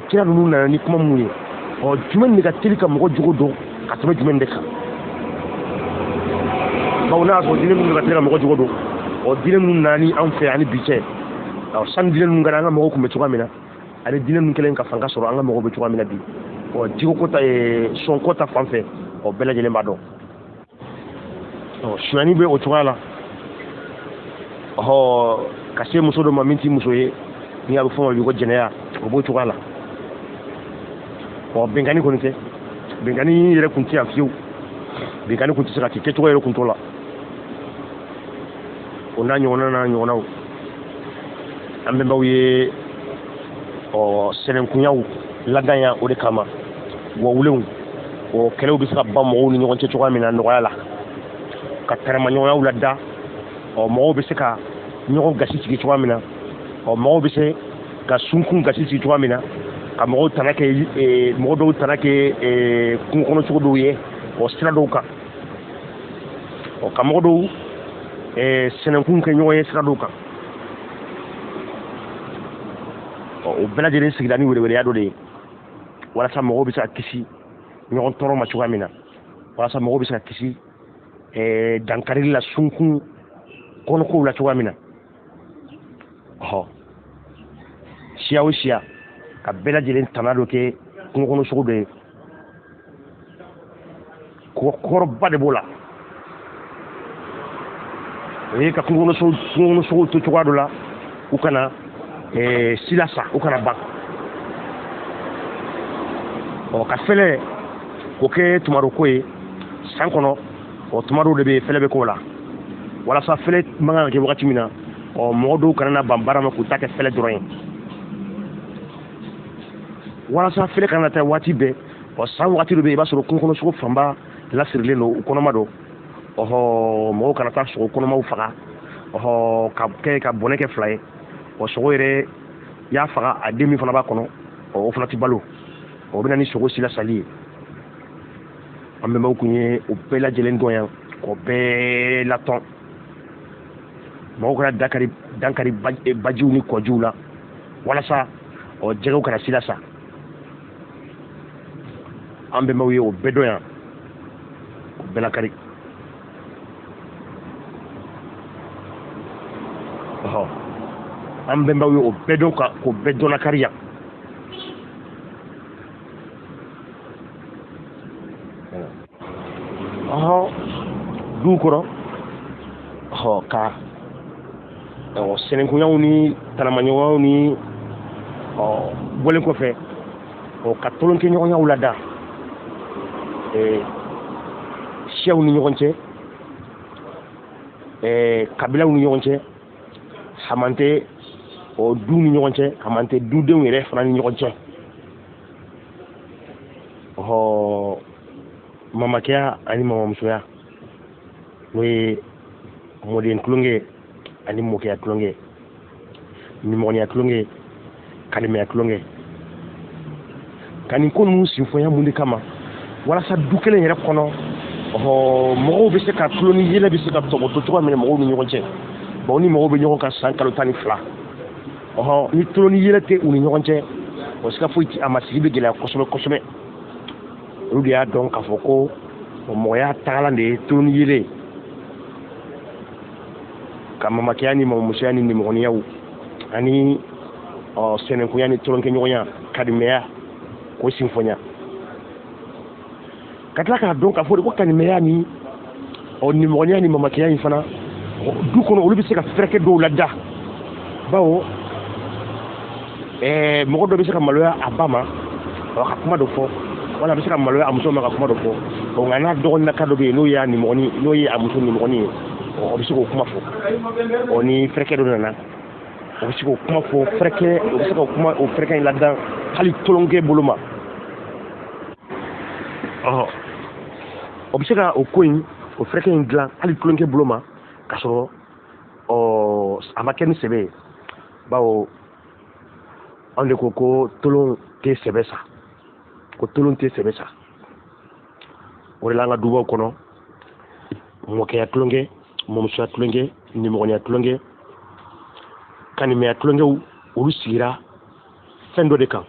kira ninnu nana ni kuma mun ye jumɛn de ka teli ka mɔgɔ jogo don ka tɛmɛ jumɛn de kan bawo n'a y'a sɔrɔ diinɛ ninnu ka teli ka mɔgɔ jogo don diinɛ ninnu nana ni anw fɛ ani bi cɛ sani diinɛ ninnu kɛra an ka mɔgɔw kun bɛ cogoya min na ani diinɛ ninnu kɛlen ka fanga sɔrɔ an ka mɔgɔw bɛ cogoya min na bi jiko ko ta sɔnko ta fan fɛ bɛɛ lajɛlen b'a dɔn suɲɛni bɛ o cogoya la ka se muso dɔ ma min t'i muso ye ni a bɛ fɔ o ma bi ko jɛnɛya o b'o cogoya la bɛnkanni kɔni tɛ bɛnkanni yɛrɛ kun tɛ yan fiyewu bɛnkanni kun tɛ se ka kɛ kɛcogo yɛrɛ kun t'o la o n'a ɲɔgɔnnaw an bɛnbaw ye sɛnɛnkunyaw ladanya o de kama wawulenw kɛlɛw bɛ se ka ban mɔgɔw ni ɲɔgɔn cɛ cogoya min na nɔgɔya la ka tɛrɛmaɲɔgɔnyaw lada mɔgɔw bɛ se ka ɲɔgɔn gasi sigi cogoya min na mɔgɔw bɛ se ka sunkun gasi sigi cogoya min na ka mɔgɔw dɔw tana kɛ kungo kɔnɔ cogo dɔw ye sira dɔw kan ka mɔgɔ dɔw sɛnɛkun kɛ ɲɔgɔn ye sira dɔw kan o bɛɛ lajɛlen sigira ni weleweleya dɔ de ye walasa mɔgɔw bɛ se ka kisi ɲɔgɔn tɔɔrɔ ma cogoya min na walasa mɔgɔw bɛ se ka kisi dankarili la sunkun kɔnɔkow la cogoya min na siya o siya ka bɛɛ lajɛlen tana dɔ kɛ kungo kɔnɔ sugu dɔ ye kɔrɔba de b'o la o ye ka kungo kɔnɔ suguw to cogoya dɔ la u kana sila sa u kana ban ka fɛlɛ k'o kɛ tumaro ko ye san kɔnɔ tumaro de bɛ fɛlɛ bɛ k'o la walasa fɛlɛ man kan ka kɛ wagati min na mɔgɔ dɔw kana na ban baara ma k'u ta kɛ fɛlɛ dɔrɔn ye walasa fɛlɛ kana na taa waati bɛɛ san wagati dɔ bɛ yen i b'a sɔrɔ kungo kɔnɔ sugu fanba lasirilen don u kɔnɔma don mɔgɔw kana taa sogo kɔnɔmaw faga ka bɔnɛ kɛ fila ye sogo yɛrɛ y'a faga a den min fana b'a kɔnɔ o fana tɛ balo o bɛ na ni sogo sila sali ye an bɛnbaw kun ye o bɛɛ lajɛlen dɔn yan k'o bɛɛ latɔn mɔgɔw kana dankari bajiw ni kɔjiw la walasa jɛgɛw kana sila sa an bɛnbaw ye o bɛɛ dɔn yan k'o bɛɛ lakari an bɛnbaw ye o bɛɛ dɔn k'o bɛɛ dɔn lakari yan duw kɔrɔ ka sɛnɛkunyaw ni tanamaɲɔgɔnyaw ni bɔlen kɔfɛ ka tolonkɛ ɲɔgɔnyaw lada siyaw ni ɲɔgɔn cɛ kabilaw ni ɲɔgɔn cɛ haman tɛ o du ni ɲɔgɔn cɛ haman tɛ dudenw yɛrɛ fana ni ɲɔgɔn cɛ mamakɛya ani mamamusoya n'o ye mɔden tulonkɛ ani mɔkɛya tulonkɛ nimɔgɔniya tulonkɛ kalimaya tulonkɛ ka nin ko ninnu sinfɔnya mun de kama walasa du kelen yɛrɛ kɔnɔ mɔgɔw bɛ se ka tulo ni yɛlɛ bɛ se ka tɔbɔtɔ cogoya min na mɔgɔw ni ɲɔgɔn cɛ bon ni mɔgɔw bɛ ɲɔgɔn kan san kalo 12 ni tulo ni yɛlɛ tɛ u ni ɲɔgɔn cɛ o sika foyi a ma sigi bɛ gɛlɛya kosɛbɛ kosɛbɛ olu de y'a dɔn k'a fɔ ko mɔgɔya tagalan de ye tulo ni yɛlɛ ka mamakɛya ni mamamusoya ni nimɔgɔniyaw ani sɛnɛnkunya ni tolonkɛɲɔgɔnya kalimɛya ko sinfɔnya ka tila k'a dɔn k'a fɔ de ko kalimɛya ni nimɔgɔniya ni mamakɛya in fana du kɔnɔ olu bɛ se ka fɛrɛkɛ dɔw lada bawo mɔgɔ dɔ bɛ se ka maloya a ba ma ka kuma dɔ fɔ wala a bɛ se ka maloya a muso ma ka kuma dɔ fɔ nka n'a dɔgɔninaka dɔ bɛ yen n'o ye a muso nimɔgɔnin ye o bɛ se k'o kuma fɔ ni fɛrɛkɛ dɔ nana o bɛ se k'o kuma fɔ fɛrɛkɛ o bɛ se k'o kuma o fɛrɛkɛ in ladan hali tolonkɛ bolo ma o bɛ se ka o ko in o fɛrɛkɛ in dilan hali tolonkɛ bolo ma k'a sɔrɔ a ma kɛ ni sɛbɛ ye bawo anw de ko tolon tɛ sɛbɛ sa ko tolon tɛ sɛbɛ sa o de la an ka dubaw kɔnɔ mɔkɛya tulonkɛ mɔmusoya tulonkɛ nimɔgɔniya tulonkɛ kanimɛya tulonkɛw olu sigira fɛn dɔ de kan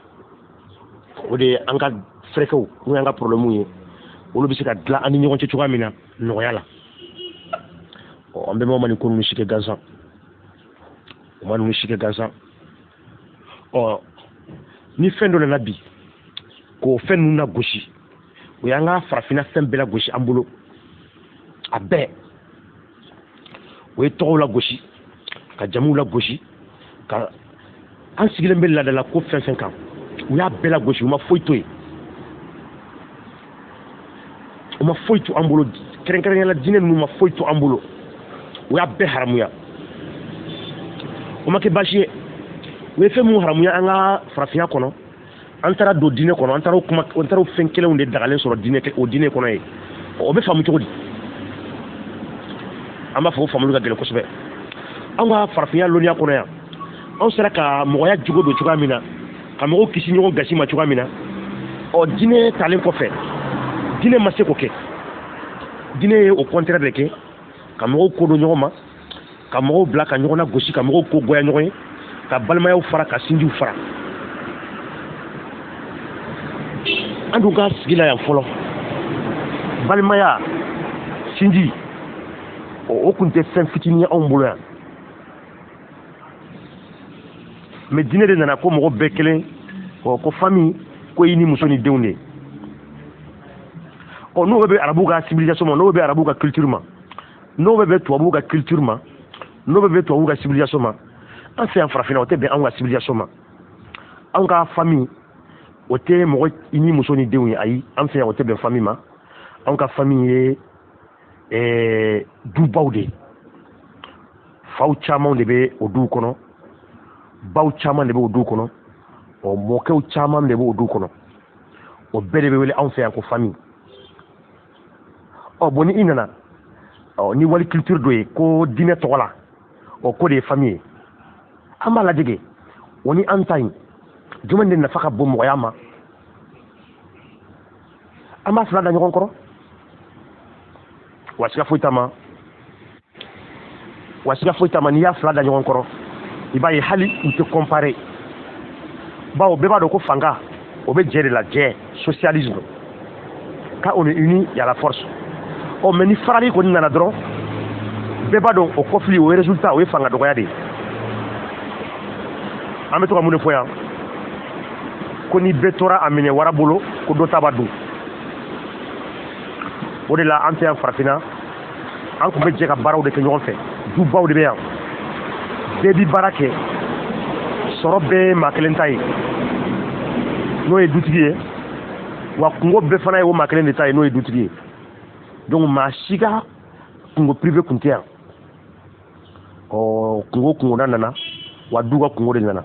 o de ye an ka fɛrɛkɛw n'o y'an ka problèmew ye olu bɛ se ka dilan an ni ɲɔgɔn cɛ cogoya min na nɔgɔya la an bɛnbaw ma nin ko ninnu si kɛ gansan o ma ninnu si kɛ gansan ni fɛn dɔ nana bi k'o fɛn ninnu lagosi o y'an ka farafinna fɛn bɛɛ lagosi an bolo a bɛɛ o ye tɔgɔw lagosi ka jamuw lagosi ka an sigilen bɛ laadala ko fɛn fɛn kan u y'a bɛɛ lagosi u ma foyi to yen u ma foyi to an bolo kɛrɛnkɛrɛnnenya la diinɛ ninnu ma foyi to an bolo u y'a bɛɛ haramuya o ma kɛ baasi ye u ye fɛn minnu haramuya an ka farafinya kɔnɔ an taara don diinɛ kɔnɔ an taara fɛn kelenw de dagalen sɔrɔ o diinɛ kɔnɔ ye o bɛ faamu cogo di an b'a fɔ ko faamuli ka gɛlɛn kosɛbɛ an ka farafinya lɔnniya kɔnɔ yan anw sera ka mɔgɔya jogo don cogoya min na ka mɔgɔw kisi ɲɔgɔn gasi ma cogoya min na diinɛ talen kɔfɛ diinɛ ma se k'o kɛ diinɛ ye o contraire de kɛ ka mɔgɔw ko don ɲɔgɔn ma ka mɔgɔw bila ka ɲɔgɔn lagosi ka mɔgɔw ko goya ɲɔgɔn ye ka balimayaw fara ka sinjiw fara an dun ka sigi la yan fɔlɔ balimaya sinji o kun tɛ fɛn fitinin ye anw bolo yan mais diinɛ de nana ko mɔgɔ bɛɛ kelen ko famille ko i ni muso ni denw de n'o bɛ arabuw ka civilisation ma n'o bɛ arabuw ka culture ma n'o bɛ tubabuw ka culture ma n'o bɛ tubabuw ka civilisation ma an fɛ yan farafinna o tɛ bɛn anw ka civilisation ma anw ka famille o tɛ mɔgɔ i ni muso ni denw ye ayi an fɛ yan o tɛ bɛn famille ma anw ka famille ye dubaw de faw caman de bɛ o duw kɔnɔ baw caman de bɛ o duw kɔnɔ mɔkɛw caman de bɛ o duw kɔnɔ o bɛɛ de bɛ wele anw fɛ yan ko famille bon ni i nana ni wali culture dɔ ye ko diinɛ tɔgɔ la ko de ye famille ye an b'a lajɛ o ni an ta in jumɛn de nafa ka bon mɔgɔya ma an b'a fila da ɲɔgɔn kɔrɔ wa siga foyi t'a ma n'i y'a fila da ɲɔgɔn kɔrɔ i b'a ye hali u tɛ comparer bawo bɛɛ b'a dɔn ko fanga o bɛ jɛ de la jɛ socialisme quand on est uni il y a la force mais ni farali kɔni nana dɔrɔn bɛɛ b'a dɔn o conflit o ye résultat o ye fanga dɔgɔya de ye an bɛ to ka mun de fɔ yan ko ni bɛɛ tora a minɛ wara bolo ko dɔ ta b'a dun o de la an fɛ yan farafinna an tun bɛ jɛ ka baaraw de kɛ ɲɔgɔn fɛ dubaw de bɛ yan bɛɛ bi baara kɛ sɔrɔ bɛɛ ye maa kelen ta ye n'o ye dutigi ye wa kungo bɛɛ fana ye o maa kelen de ta ye n'o ye dutigi ye donc maa si ka kungo privé kun tɛ yan kungo nana wa duga kungo de nana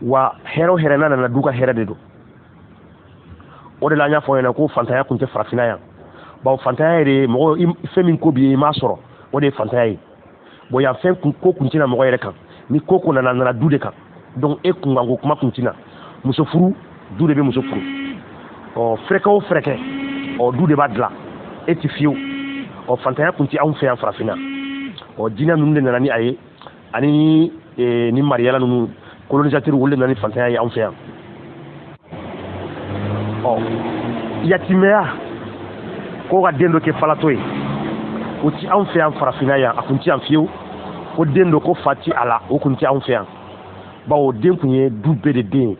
wa hero nana duga hera de do o de la nya fo yana ko fantaya kun te farafina ya ba fantaya de mo femi ko bi ma soro o de fantaya yi bo ya fen ko kuntina mo yere kan ni koko nana du de kan donc e kungango kuma kuntina muso furu du de be muso furu freke du de badla e ti fiu fantaya kunti an fe an farafina dina nunu de nana ni aye ani ni mariala nunu colonisateur wolle nani fantaya yi an fe an yatimɛya ko ka den dɔ kɛ falatɔ ye o ti anw fɛ yan farafina yan a kun ti yan fiyewu ko den dɔ ko fa ti a la o kun ti anw fɛ yan bawo den kun ye du bɛɛ de den ye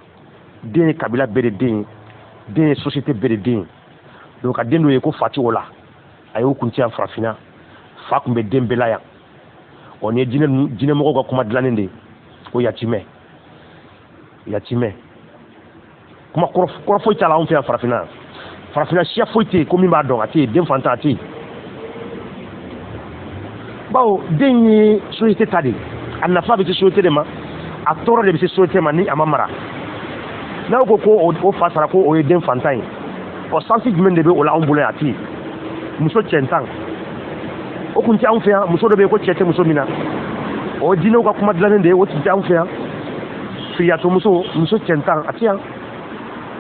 den ye kabila bɛɛ de den ye den ye société bɛɛ de den ye donc ka den dɔ ye ko fa ti o la a ye o kun ti yan farafina fa kun bɛ den bɛɛ la yan nin ye jinɛmɔgɔw ka kuma dilannen de ye ko yatimɛ kuma kɔrɔ foyi t'a la anw fɛ yan farafina siya foyi tɛ yen ko min b'a dɔn a tɛ yen den fantan a tɛ yen bawo den ye société ta de a nafa bɛ se société de ma a tɔɔrɔ de bɛ se société ma ni a ma mara n'aw ko o fa sara ko o ye den fantan ye sansi jumɛn de bɛ o la anw bolo yan a tɛ yen muso cɛntan o kun tɛ anw fɛ yan muso dɔ bɛ yen ko cɛ tɛ muso min na jinɛw ka kuma dilannen de ye o tun tɛ anw fɛ yan firiyato muso cɛntan a tɛ yan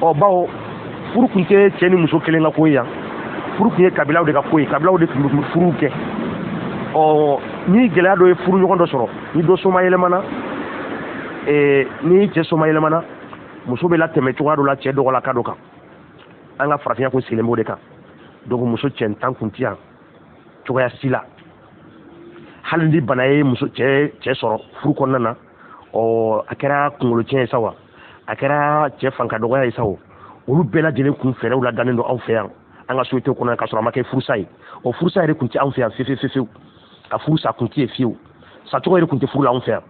bawo furu kun tɛ cɛ ni muso kelen ka ko ye yan furu kun ye kabilaw de ka ko ye kabilaw de tun bɛ furu kɛ ni gɛlɛya dɔ ye furu ɲɔgɔn dɔ sɔrɔ ni dɔ soma yɛlɛmana ni cɛ soma yɛlɛmana muso bɛ latɛmɛ cogoya dɔ la cɛ dɔgɔla ka dɔ kan an ka farafinya kun sigilen b'o de kan donc muso cɛntan kun tɛ yan cogoya si la hali ni bana ye muso cɛ sɔrɔ furu kɔnɔna na a kɛra kunkolo tiɲɛ ye sa wa a kɛra cɛ fanka dɔgɔya ye sa o olu bɛɛ lajɛlen kun fɛɛrɛw la dannen don anw fɛ yan an ka société kɔnɔ k'a sɔrɔ a ma kɛ furusa ye furusa yɛrɛ kun tɛ anw fɛ yan fiyewu ka furu sa kun tɛ yen fiyewu sacogo yɛrɛ kun tɛ furu la anw fɛ yan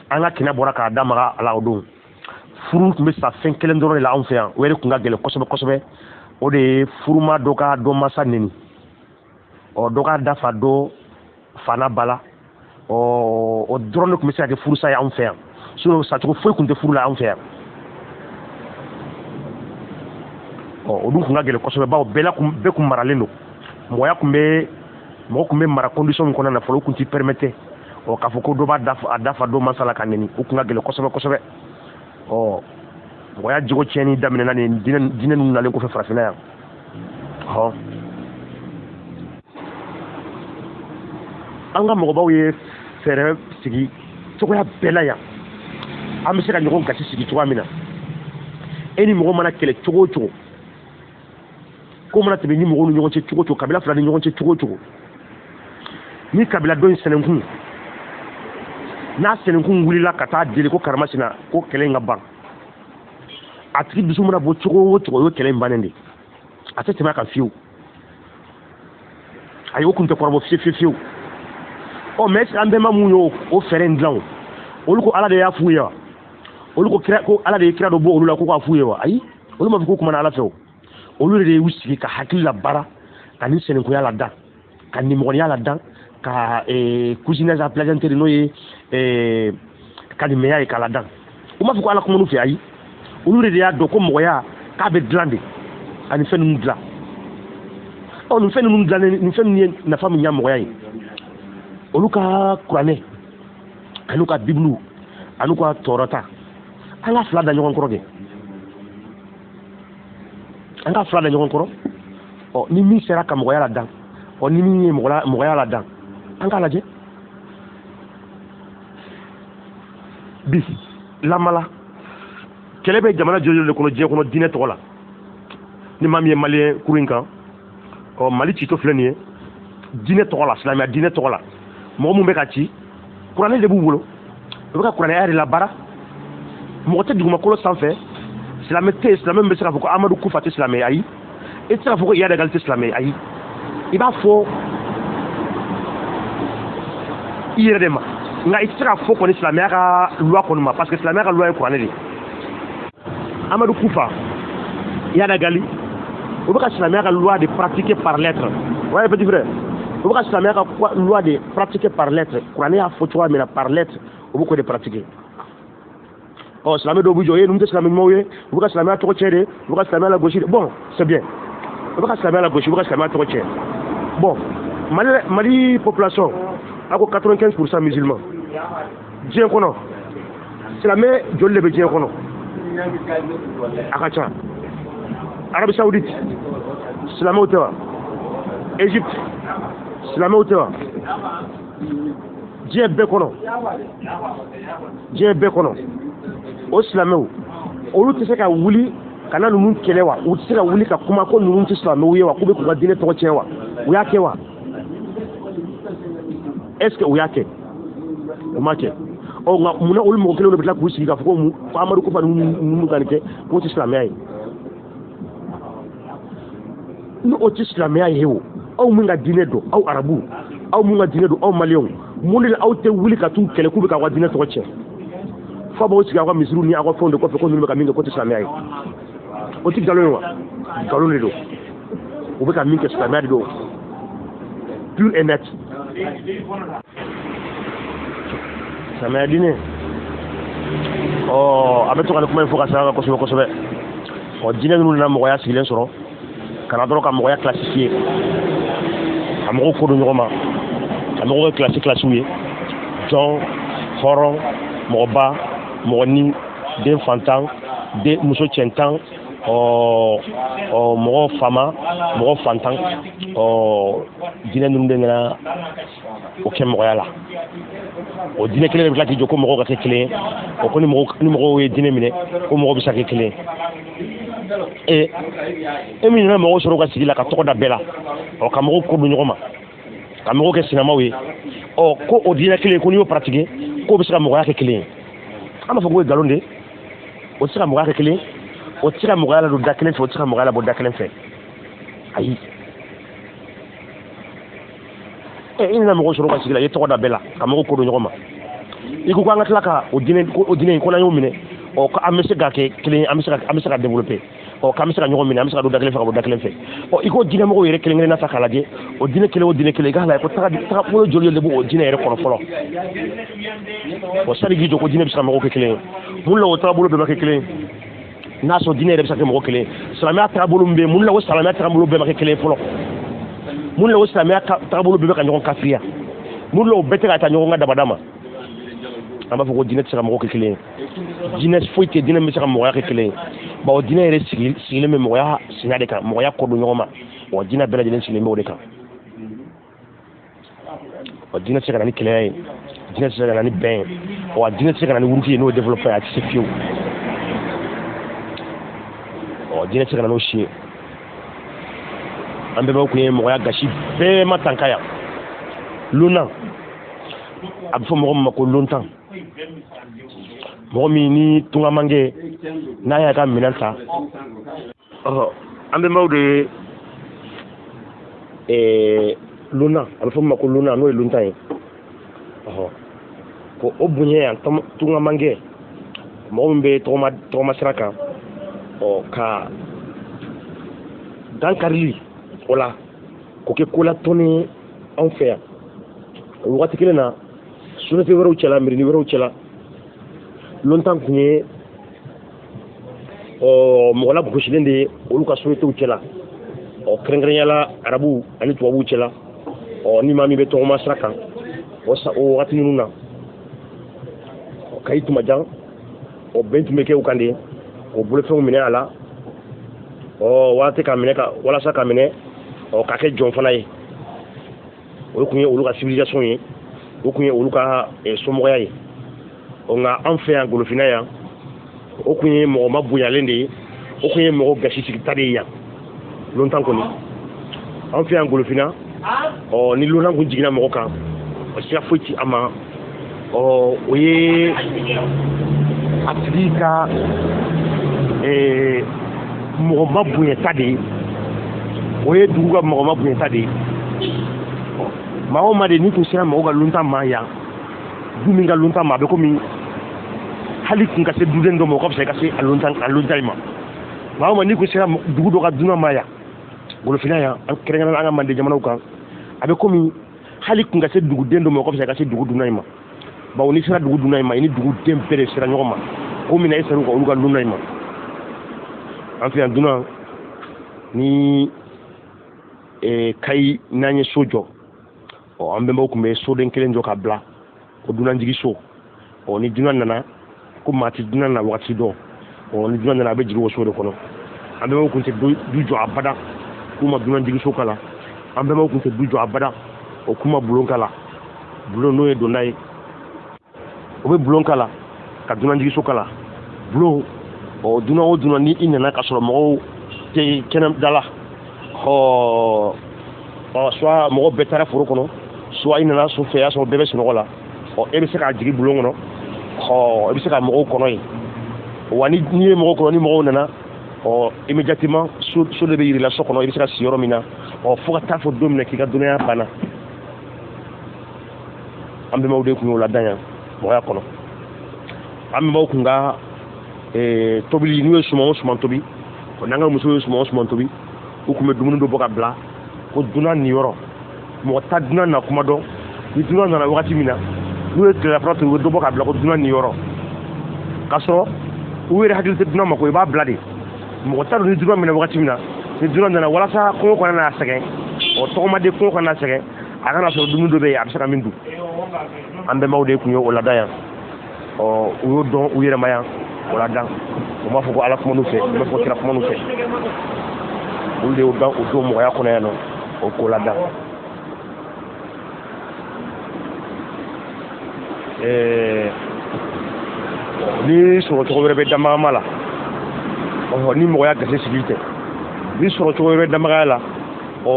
an ka kɛnɛ bɔra k'a da maga a la o don furu tun bɛ sa fɛn kelen dɔrɔn de la anw fɛ yan o yɛrɛ kun ka gɛlɛn kosɛbɛ o de ye furuma dɔ ka dɔ masa neni dɔ ka dafa dɔ fana bala o dɔrɔn de tun bɛ se ka kɛ furusa ye anw fɛ yan sacogo foyi tun tɛ furu la anw fɛ yan o dun kun ka gɛlɛn kosɛbɛ bawo bɛɛ kun maralen don mɔgɔ kun bɛ mara condition min kɔnɔna na fɔlɔ o kun t'i permettre k'a fɔ ko dɔ b'a dafa dɔ masa la ka neni o kun ka gɛlɛn kosɛbɛ mɔgɔya jogo tiɲɛni daminɛna nin diinɛ ninnu nalen kɔfɛ farafina yan an ka mɔgɔbaw ye fɛɛrɛ sigi cogoya bɛɛ la yan an bɛ se ka ɲɔgɔn gasi sigi cogoya min na e ni mɔgɔ mana kɛlɛ cogo o cogo ko mana tɛmɛ ni mɔgɔw ni ɲɔgɔn cɛ cogo o cogo kabila fila ni ɲɔgɔn cɛ cogo o cogo ni kabila dɔ in sɛnɛnkun n'a sɛnɛnkun wulila ka taa deli ko karamasina ko kɛlɛ in ka ban a tigi dusu mana bɔ cogo o cogo o ye kɛlɛ in bannen de a tɛ tɛmɛ a kan fiyewu ayi o kun tɛ kɔrɔbɔ fiyewu mais an bɛnba mun ye o fɛɛrɛ in dilan olu ko ala de y'a f'u ye wa olu ko ala de ye kira dɔ bɔ olu la ko k'a f'u ye wa ayi olu ma fɔ ko kumana ala fɛ o olu de y'u sigi ka hakili la baara ka ni sɛnɛnkunya la dan ka nimɔgɔniya la dan ka cousinage à plaisanterie n'o ye kalimɛya ye k'a la dan u ma fɔ ko ala kuma n'u fɛ ayi olu de y'a dɔn ko mɔgɔya k'a bɛ dilan de a nin fɛn ninnu dilan nin fɛn ninnu dilannen nin fɛn ninnu ye nafa min ɲa mɔgɔya ye olu ka kuranɛ an'u ka bibiliw an'u ka tɔɔrɔta an ka fila da ɲɔgɔn kɔrɔ de an ka fila da ɲɔgɔn kɔrɔ ni min sera ka mɔgɔya la dan ni min ye mɔgɔya la dan an k'a lajɛ bi lamala kɛlɛ bɛ jamana jɔjɔ de kɔnɔ diɲɛ kɔnɔ diinɛ tɔgɔ la ni maa min ye maliyɛn kuru in kan mali citɔ filɛ nin ye diinɛ tɔgɔ la silamɛya diinɛ tɔgɔ la mɔgɔ mun bɛ ka ci kuranɛ de b'u bolo u bɛ ka kuranɛya de labaara mɔgɔ tɛ dugumakolo sanfɛ silamɛ tɛ yen silamɛ min bɛ se k'a fɔ ko amadu kufa tɛ silamɛ ayi e tɛ se k'a fɔ ko iyad egal tɛ silamɛ ayi i b'a fɔ i yɛrɛ de ma nka i tɛ se k'a fɔ kɔni silamɛya ka loi kɔni ma parce que silamɛya ka loi ye kuranɛ de ye amadu kufa iyad egali o bɛ ka silamɛya ka loi de pratiquer par lettre ouais petit frère o ka silamɛya ka loi de pratiquer par lettre kuranɛ y'a fɔ cogoya min na par lettre o b'o ko de pratiquer silamɛ dɔw bɛ jɔ ninnu tɛ silamɛ ɲumanw ye u bɛ ka silamɛya tɔgɔ cɛ de u bɛ ka silamɛya lagosi de bon c'est bien u bɛ ka silamɛya lagosi u bɛ ka silamɛya tɔgɔ cɛ bon Mali population a ko 95% musulmans diɲɛ kɔnɔ silamɛ joli de bɛ diɲɛ kɔnɔ a ka ca Arabie Saoudite silamɛw tɛ wa Égypte silamɛw tɛ wa diɲɛ bɛɛ kɔnɔ o silamɛw olu tɛ se ka wuli ka na ninnu kɛlɛ wa u tɛ se ka wuli ka kuma ko ninnu tɛ silamɛw ye wa k'u bɛ k'u ka diinɛ tɔgɔ tiɲɛ wa u y'a kɛ wa est-ce que u y'a kɛ u ma kɛ nka munna olu mɔgɔ kelen de bɛ tila k'u sigi k'a fɔ ko Amadu Kufa ninnu ka nin kɛ k'o tɛ silamɛya ye ni o tɛ silamɛya ye o aw min ka diinɛ dɔn aw arabu aw min ka diinɛ dɔn aw maliyɛnw mun de la aw tɛ wuli ka t'u kɛlɛ k'u bɛ k'aw ka diinɛ tɔgɔ tiɲɛ fo b'aw sigi aw ka misiriw ni aw ka fɛnw de kɔfɛ ko ninnu bɛ ka min kɛ k'o tɛ silamɛya ye o tɛ nkalon ye wa nkalon de don u bɛ ka min kɛ silamɛya de don pure et net silamɛya diinɛ a bɛ to ka nin kuma in fɔ ka sɛbɛn kosɛbɛ kosɛbɛ diinɛ ninnu nana mɔgɔya sigilen sɔrɔ kana dɔrɔn ka mɔgɔya classifier ka mɔgɔw ko don ɲɔgɔn ma ka mɔgɔw kɛ classiw ye jɔn hɔrɔn mɔgɔba mɔgɔnin den fantan den muso cɛntan mɔgɔ fama mɔgɔ fantan diinɛ ninnu de nana o kɛ mɔgɔya la o diinɛ kelen de bɛ tila k'i jɔ ko mɔgɔw ka kɛ kelen ye o ko ni mɔgɔw ye diinɛ minɛ ko mɔgɔw bɛ se ka kɛ kelen ye e min nana mɔgɔw sɔrɔ u ka sigi la ka tɔgɔ da bɛɛ la ka mɔgɔw ko don ɲɔgɔn ma ka mɔgɔw kɛ sinamaw ye ko o diinɛ kelen ko n'i y'o pratiquer k'o bɛ se ka mɔgɔya kɛ kelen ye an b'a fɔ k'o ye nkalon de o tɛ se ka mɔgɔya kɛ kelen o tɛ se ka mɔgɔya la don da kelen fɛ o tɛ se ka mɔgɔya la bɔ da kelen fɛ ayi i nana mɔgɔw sɔrɔ u ka sigi la i ye tɔgɔ da bɛɛ la ka mɔgɔw ko don ɲɔgɔn ma i ko an ka tila ka o diinɛ in ko n'an y'o minɛ an bɛ se ka kɛ kelen an bɛ se ka développer k'an bɛ se ka ɲɔgɔn minɛ an bɛ se ka don da kelen fɛ ka bɔ da kelen fɛ i ko diinɛ mɔgɔw yɛrɛ kelen kelenna ta k'a lajɛ o diinɛ kelen o diinɛ kelen i k'a lajɛ ko tagabolo joli de b'o diinɛ yɛrɛ kɔnɔ fɔlɔ sani k'i jɔ ko diinɛ bɛ se ka mɔgɔw kɛ kelen ye mun la o tagabolo bɛɛ ma kɛ kelen n'a sɔrɔ diinɛ yɛrɛ bɛ se ka kɛ mɔgɔ kelen silamɛya tagabolo min bɛ yen mun la o silamɛya tagabolo bɛɛ ma kɛ kelen fɔlɔ mun la o silamɛya tagabolo bɛɛ bɛ ka ɲɔgɔn kafiriya mun la o bɛɛ tɛ ka taa ɲɔgɔn ka dabada ma an b'a fɔ ko diinɛ tɛ se ka mɔgɔ kɛ kelen ye diinɛ foyi tɛ diinɛ bɛ se ka mɔgɔya kɛ kelen ye o diinɛ yɛrɛ sigilen bɛ mɔgɔya sinya de kan mɔgɔya kɔ don ɲɔgɔn ma diinɛ bɛɛ lajɛlen sigilen bɛ o de kan diinɛ tɛ se ka na ni kɛlɛya ye diinɛ tɛ se ka na ni bɛn ye diinɛ tɛ se ka na ni wuruki ye n'o ye développé a tɛ se fiyewu diinɛ tɛ se ka na n'o si ye an bɛɛ kun ye mɔgɔya gasi bɛɛ ma tanka yan lontan a bɛ fɔ mɔgɔ min ma ko lontan mɔgɔ min ni tungamange n'a y'a ka minɛn ta an bɛnbaw de ye lontan a bɛ fɔ min ma ko lontan n'o ye lontan ye ko o bonya yan tungamange mɔgɔ min bɛ tɔgɔma sira kan ka dankarili o la k'o kɛ ko latɔnni anw fɛ yan o wagati kelen na sunɛti wɛrɛw cɛla miirini wɛrɛw cɛla lontan kun ye mɔgɔ lagosilen de ye olu ka sunɛtiw cɛla kɛrɛnkɛrɛnyala arabuw ani tubabuw cɛla ni maa min bɛ tɔgɔma sira kan o wagati ninnu na kayi tun ma jan bɛn tun bɛ kɛ u kan de k'o bolofɛnw minɛ a la waati k'a minɛ walasa k'a minɛ k'a kɛ jɔn fana ye o kun ye olu ka civilisation ye o kun ye olu ka somɔgɔya ye nka an fɛ yan golofinna yan o kun ye mɔgɔ ma bonyalen de ye o kun ye mɔgɔ gasi sigita de ye yan lontan kɔni an fɛ yan golofinna ni lontan kun jiginna mɔgɔ kan siya foyi ti a ma o ye a tigi ka mɔgɔ ma bonyata de ye o ye dugu ka mɔgɔ ma bonyata de ye maa o maa de ni kun sera mɔgɔw ka lontan ma yan du min ka lontan ma a bɛ komi hali kun ka se duden dɔ ma o ka fisa i ka se a lontan ma maa o maa ni kun sera dugu dɔ ka dunan ma yan golofinna yan an kɛrɛnkɛrɛnnen an ka mande jamanaw kan a bɛ komi hali kun ka se duguden dɔ ma o ka fisa ka se dugu dunna in ma bawo n'i sera dugu dunna in ma i ni duguden bɛɛ de sera ɲɔgɔn ma ko min na e sera olu ka dunna in ma an fɛ yan dunna ni Kayi n'an ye so jɔ an bɛnbaw tun bɛ soden kelen jɔ ka bila ko dunanjigi so ni dunan nana ko maa ti dunan na wagati dɔn ni dunan nana a bɛ jigin o so de kɔnɔ an bɛnbaw tun tɛ du jɔ abada k'u ma dunanjigi so kala an bɛnbaw tun tɛ du jɔ abada o k'u ma bulon kala bulon n'o ye donda ye o bɛ bulon kala ka dunanjigi so kala bulon dunan o dunan ni i nana ka sɔrɔ mɔgɔw tɛ kɛnɛ da la soit mɔgɔ bɛɛ taara foro kɔnɔ soit i nana so fɛ y'a sɔrɔ bɛɛ bɛ sunɔgɔ la e bɛ se k'a jigin bulon kɔnɔ e bɛ se ka mɔgɔw kɔnɔ ye wa n'i ye mɔgɔw kɔnɔ ni mɔgɔw nana immédiatement so de bɛ yir'i la so kɔnɔ i bɛ se ka si yɔrɔ min na fo ka taa fɔ don min na k'i ka dɔnniya banna an bɛnbaw de tun y'o ladan yan mɔgɔya kɔnɔ an bɛnbaw tun ka tobili n'u ye suman o suman tobi n'an ka musow ye suman o suman tobi u tun bɛ dumuni dɔ bɔ ka bila ko dunan nin yɔrɔ mɔgɔ ta dunan na kuma dɔn ni dunan nana wagati min na n'u ye tilelafana tobi u bɛ dɔ bɔ ka bila ko dunan nin yɔrɔ k'a sɔrɔ u yɛrɛ hakili tɛ dunan ma ko i b'a bila de mɔgɔ ta dɔn ni dunan minɛ wagati min na ni dunan nana walasa kɔngɔ kana n'a sɛgɛn tɔgɔmaden kɔngɔ kana n'a sɛgɛn a kana sɔrɔ dumuni dɔ bɛ yen a bɛ se ka min dun an bɛnbaw de tun ye o ladan yan u y'o dɔn u yɛrɛ ma yan o ladan u b'a fɔ ko ala kuma n'u fɛ u b'a fɔ kira kuma n'u fɛ olu de y'o dɔn o don mɔgɔya kɔnɔ yan nɔ o ko ladan ni sɔrɔ cogo wɛrɛ bɛ damagama la ni mɔgɔya gasi sigi tɛ ni sɔrɔ cogo wɛrɛ bɛ damagaya la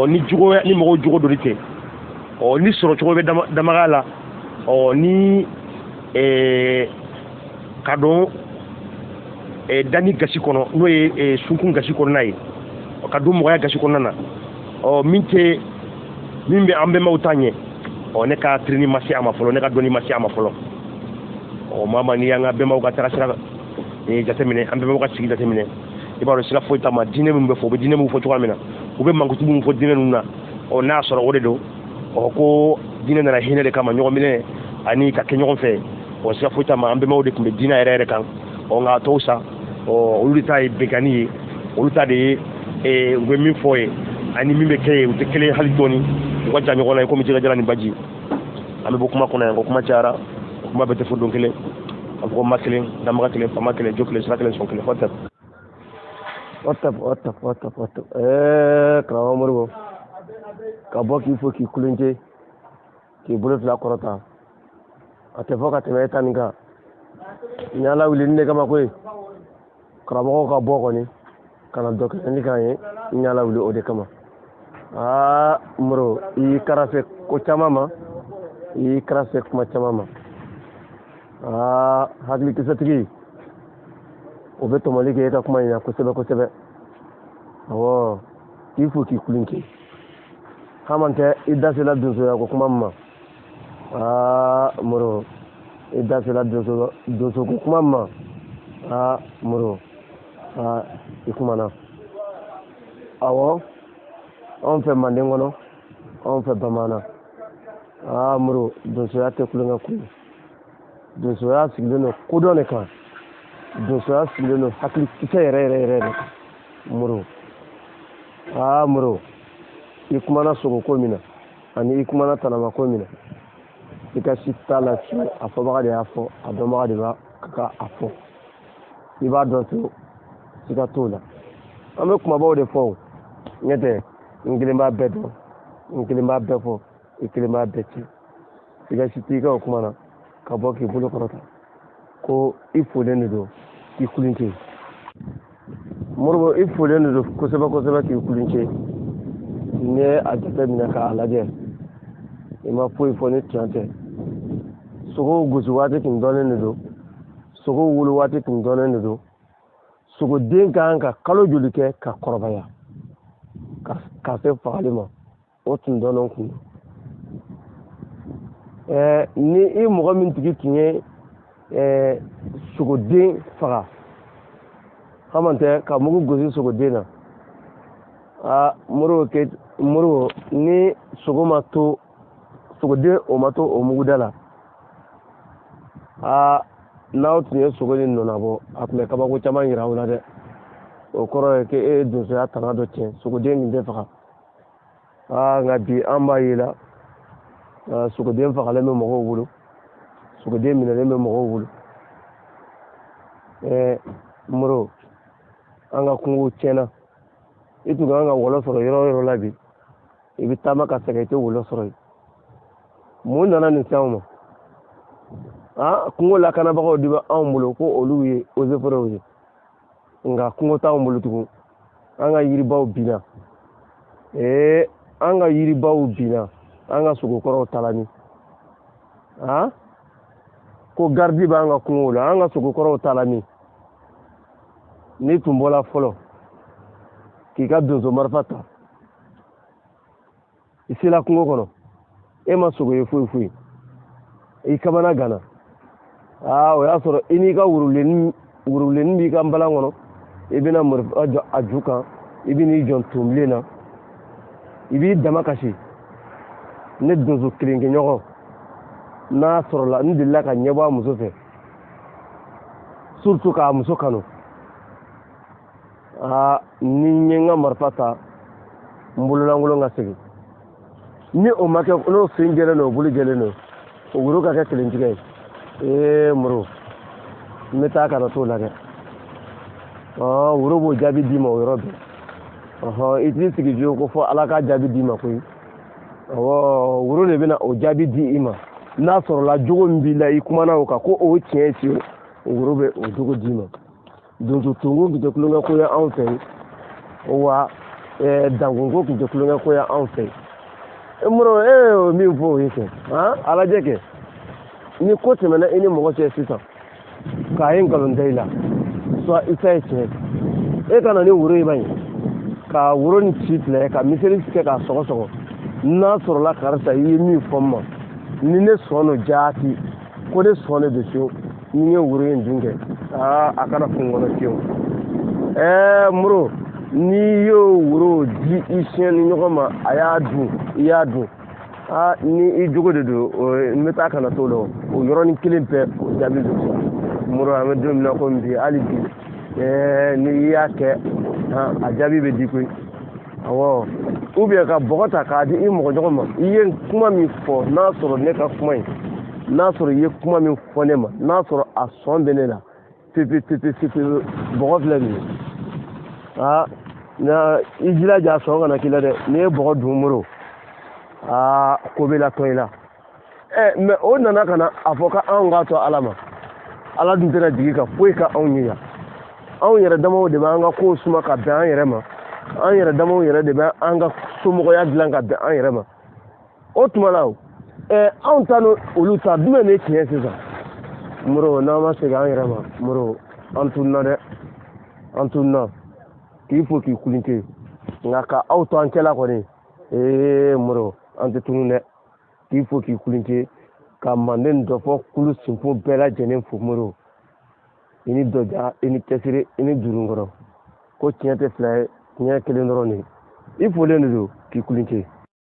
ni mɔgɔw jogo doni tɛ ni sɔrɔ cogo bɛ damagaya la ni ka dɔn dani gasi kɔnɔ n'o ye sunkun gasi kɔnɔna ye ka don mɔgɔya gasi kɔnɔna na min bɛ an bɛnbaw ta ɲɛ ne ka tirini ma se a ma fɔlɔ ne ka dɔnni ma se a ma fɔlɔ maa n'i y'an ka bɛnbaw ka tagasira jateminɛ an bɛnbaw ka sigi jateminɛ i b'a dɔn sira foyi t'a ma diinɛ min bɛ fɔ u bɛ diinɛ min fɔ cogoya min na u bɛ mankutubu min fɔ diinɛ ninnu na n'a y'a sɔrɔ o de don ko diinɛ nana hinɛ de kama ɲɔgɔn minɛ ani ka kɛ ɲɔgɔn fɛ sira foyi t'a ma an bɛnbaw de tun bɛ diinɛ yɛrɛ yɛrɛ kan nka a tɔw sa olu de ta ye bɛnkanni ye olu ta de ye u bɛ min fɔ ye ani min bɛ kɛ ye u tɛ kelen hali dɔɔni u ka jan ɲɔgɔn na komi jɛgɛjala ni baji an bɛ bɔ kuma kɔnɔ yan ko kuma cayara kuma bɛɛ tɛ fɔ don kelen a fɔ ko ma kelen damaga kelen fama kelen jo kelen sira kelen sɔn kelen hɔtɛp karamɔgɔ Moribo ka bɔ k'i fo k'i kulenke k'i bolo fila kɔrɔta a tɛ fɔ ka tɛmɛ e ta nin kan ni ala wuli ni ne kama koyi karamɔgɔw ka bɔ kɔni ka na dɔ kɛ ni kan ye ni ala wuli o de kama Moro i y'i karafe ko caman ma i y'i karafe kuma caman ma hakili kisɛtigi o bɛ tɔmɔli kɛ e ka kuma in na kosɛbɛ kosɛbɛ awɔ k'i fo k'i kulenke haman tɛ i dasela donsoya ko kuma min ma Moro i dasela donso ko kuma min ma Moro i kumana awɔ anw fɛ Manden kɔnɔ anw fɛ Bamanan Moro donsoya tɛ kulonkɛ ko ye donsoya sigilen don kodɔn de kan donsoya sigilen don hakili kisɛ yɛrɛ yɛrɛ yɛrɛ de Moro Moro i kumana sogo ko min na ani i kumana tanama ko min na i ka si t'a la fiyewu a fɔbaga de y'a fɔ a dɔnbaga de b'a ka a fɔ i b'a dɔn to siga t'o la an bɛ kumabaw de fɔ o ɲɛ tɛ n kelen b'a bɛɛ dɔn n kelen b'a bɛɛ fɔ i kelen b'a bɛɛ ci i ka si t'i ka o kuma na ka bɔ k'i bolo kɔrɔta ko i folen de don k'i kulenke Moribo i folen de don kosɛbɛ kosɛbɛ k'i kulenke n'i ye a jateminɛ k'a lajɛ i ma foyi fɔ ni tiɲɛ tɛ sogow gosi waati tun dɔnnen de don sogow wolo waati tun dɔnnen de don sogoden kan ka kalo joli kɛ ka kɔrɔbaya ka se fagali ma o tun dɔnnen kun don ni i mɔgɔ min tigi tun ye sogoden faga haman tɛ ka mugu gosi sogoden na Moribo muru ni sogo ma to sogoden o ma to o muguda la n'aw tun ye sogo in nɔnabɔ a tun bɛ kabako caman yira aw la dɛ o kɔrɔ ye k'e ye donsoya tanga dɔ tiɲɛ sogoden min tɛ faga nka bi an b'a ye la sogoden fagalen bɛ mɔgɔw bolo sogoden minɛlen bɛ mɔgɔw bolo muru an ka kungo tiɲɛna i tun kan ka wɔlɔ sɔrɔ yɔrɔ o yɔrɔ la bi i bɛ taama ka sɛgɛn i tɛ wɔlɔ sɔrɔ yen mun nana nin se anw ma kungo lakanabagaw de bɛ anw bolo ko olu ye ozeforɛw ye nka kungo t'anw bolo tugun an ka yiribaw binna an ka yiribaw binna an ka sogokɔrɔw talani ko garidi b'an ka kungo la an ka sogokɔrɔw talani n'i tun bɔra fɔlɔ k'i ka donso marifa ta i sela kungo kɔnɔ e ma sogo ye foyi foyi i kamana gana o y'a sɔrɔ i n'i ka wurulenin b'i ka nbalan kɔnɔ i bɛna marifa jɔ a ju kan i bɛn'i jɔ tonbilen na i b'i dama kasi ne donso kelenkɛɲɔgɔn n'a sɔrɔla n delila ka ɲɛbɔ a muso fɛ surtout k'a muso kanu ni n ye n ka marifa ta n bololankolon ka segin ni o ma kɛ n'o sen jɛlen don o bolo jɛlen don o woro ka kɛ kelentigɛ ye muru n bɛ taa kana t'o la dɛ woro b'o jaabi d'i ma o yɔrɔ bɛɛ i t'i sigi fiyewu ko fɔ ala ka jaabi d'i ma koyi woro de bɛna o jaabi di i ma n'a sɔrɔla jogo min b'i la i kumana o kan ko o tiɲɛ ye fiyewu o woro bɛ o jogo d'i ma donso tungu tun tɛ tulonkɛ ko ye anw fɛ yen wa dankunko tun tɛ tulonkɛ ko ye anw fɛ yen muru e ye min fɔ o ye kɛ a lajɛ kɛ ni ko tɛmɛna i ni mɔgɔ cɛ sisan k'a ye nkalon da i la soit i ta ye tiɲɛ e ka na ni woro ye ba ye ka woro ni ci filɛ ka miseli kɛ k'a sɔgɔsɔgɔ n'a sɔrɔla karisa i ye min fɔ n ma ni ne sɔn no jaati ko ne sɔn ne don fiyewu ni ye woro in dun kɛ a kana kun kɔnɔ fiyewu muru n'i y'o woro di i siɲɛ ni ɲɔgɔn ma a y'a dun i y'a dun ni i jogo de don n bɛ taa kana t'o la o yɔrɔnin kelen bɛɛ o jaabi don muru an bɛ don min na komi bi hali bi ni i y'a kɛ a jaabi bɛ di koyi awɔ ou bien ka bɔgɔ ta k'a di i mɔgɔ ɲɔgɔn ma i ye kuma min fɔ n'a sɔrɔ ne ka kuma in n'a sɔrɔ i ye kuma min fɔ ne ma n'a sɔrɔ a sɔn bɛ ne la pepe bɔgɔ filɛ nin ye i jilaja a sɔn kana k'i la dɛ n'i ye bɔgɔ dun muru ko bɛ latɔ i la mɛ o nana ka na a fɔ k'anw k'a to ala ma ala dun tɛna jigin ka foyi ka anw ye yan anw yɛrɛ damaw de b'an ka kow suma ka bɛn an yɛrɛ ma an yɛrɛ damaw yɛrɛ de bɛ an ka somɔgɔya dilan ka bɛn an yɛrɛ ma o tuma la anw ta ni olu ta jumɛn de ye tiɲɛ sisan muru n'an ma segin an yɛrɛ ma muru an tununa dɛ an tununa k'i fo k'i kulinte nka ka aw to an cɛla kɔni muru an tɛ tunu dɛ k'i fo k'i kulinte ka manden dɔ fɔ kulu sinfo bɛɛ lajɛlen fo muru i ni dɔja i ni cɛsiri i ni durunkɔrɔ ko tiɲɛ tɛ fila ye tiɲɛ kelen dɔrɔn de i folen de don k'i kulinte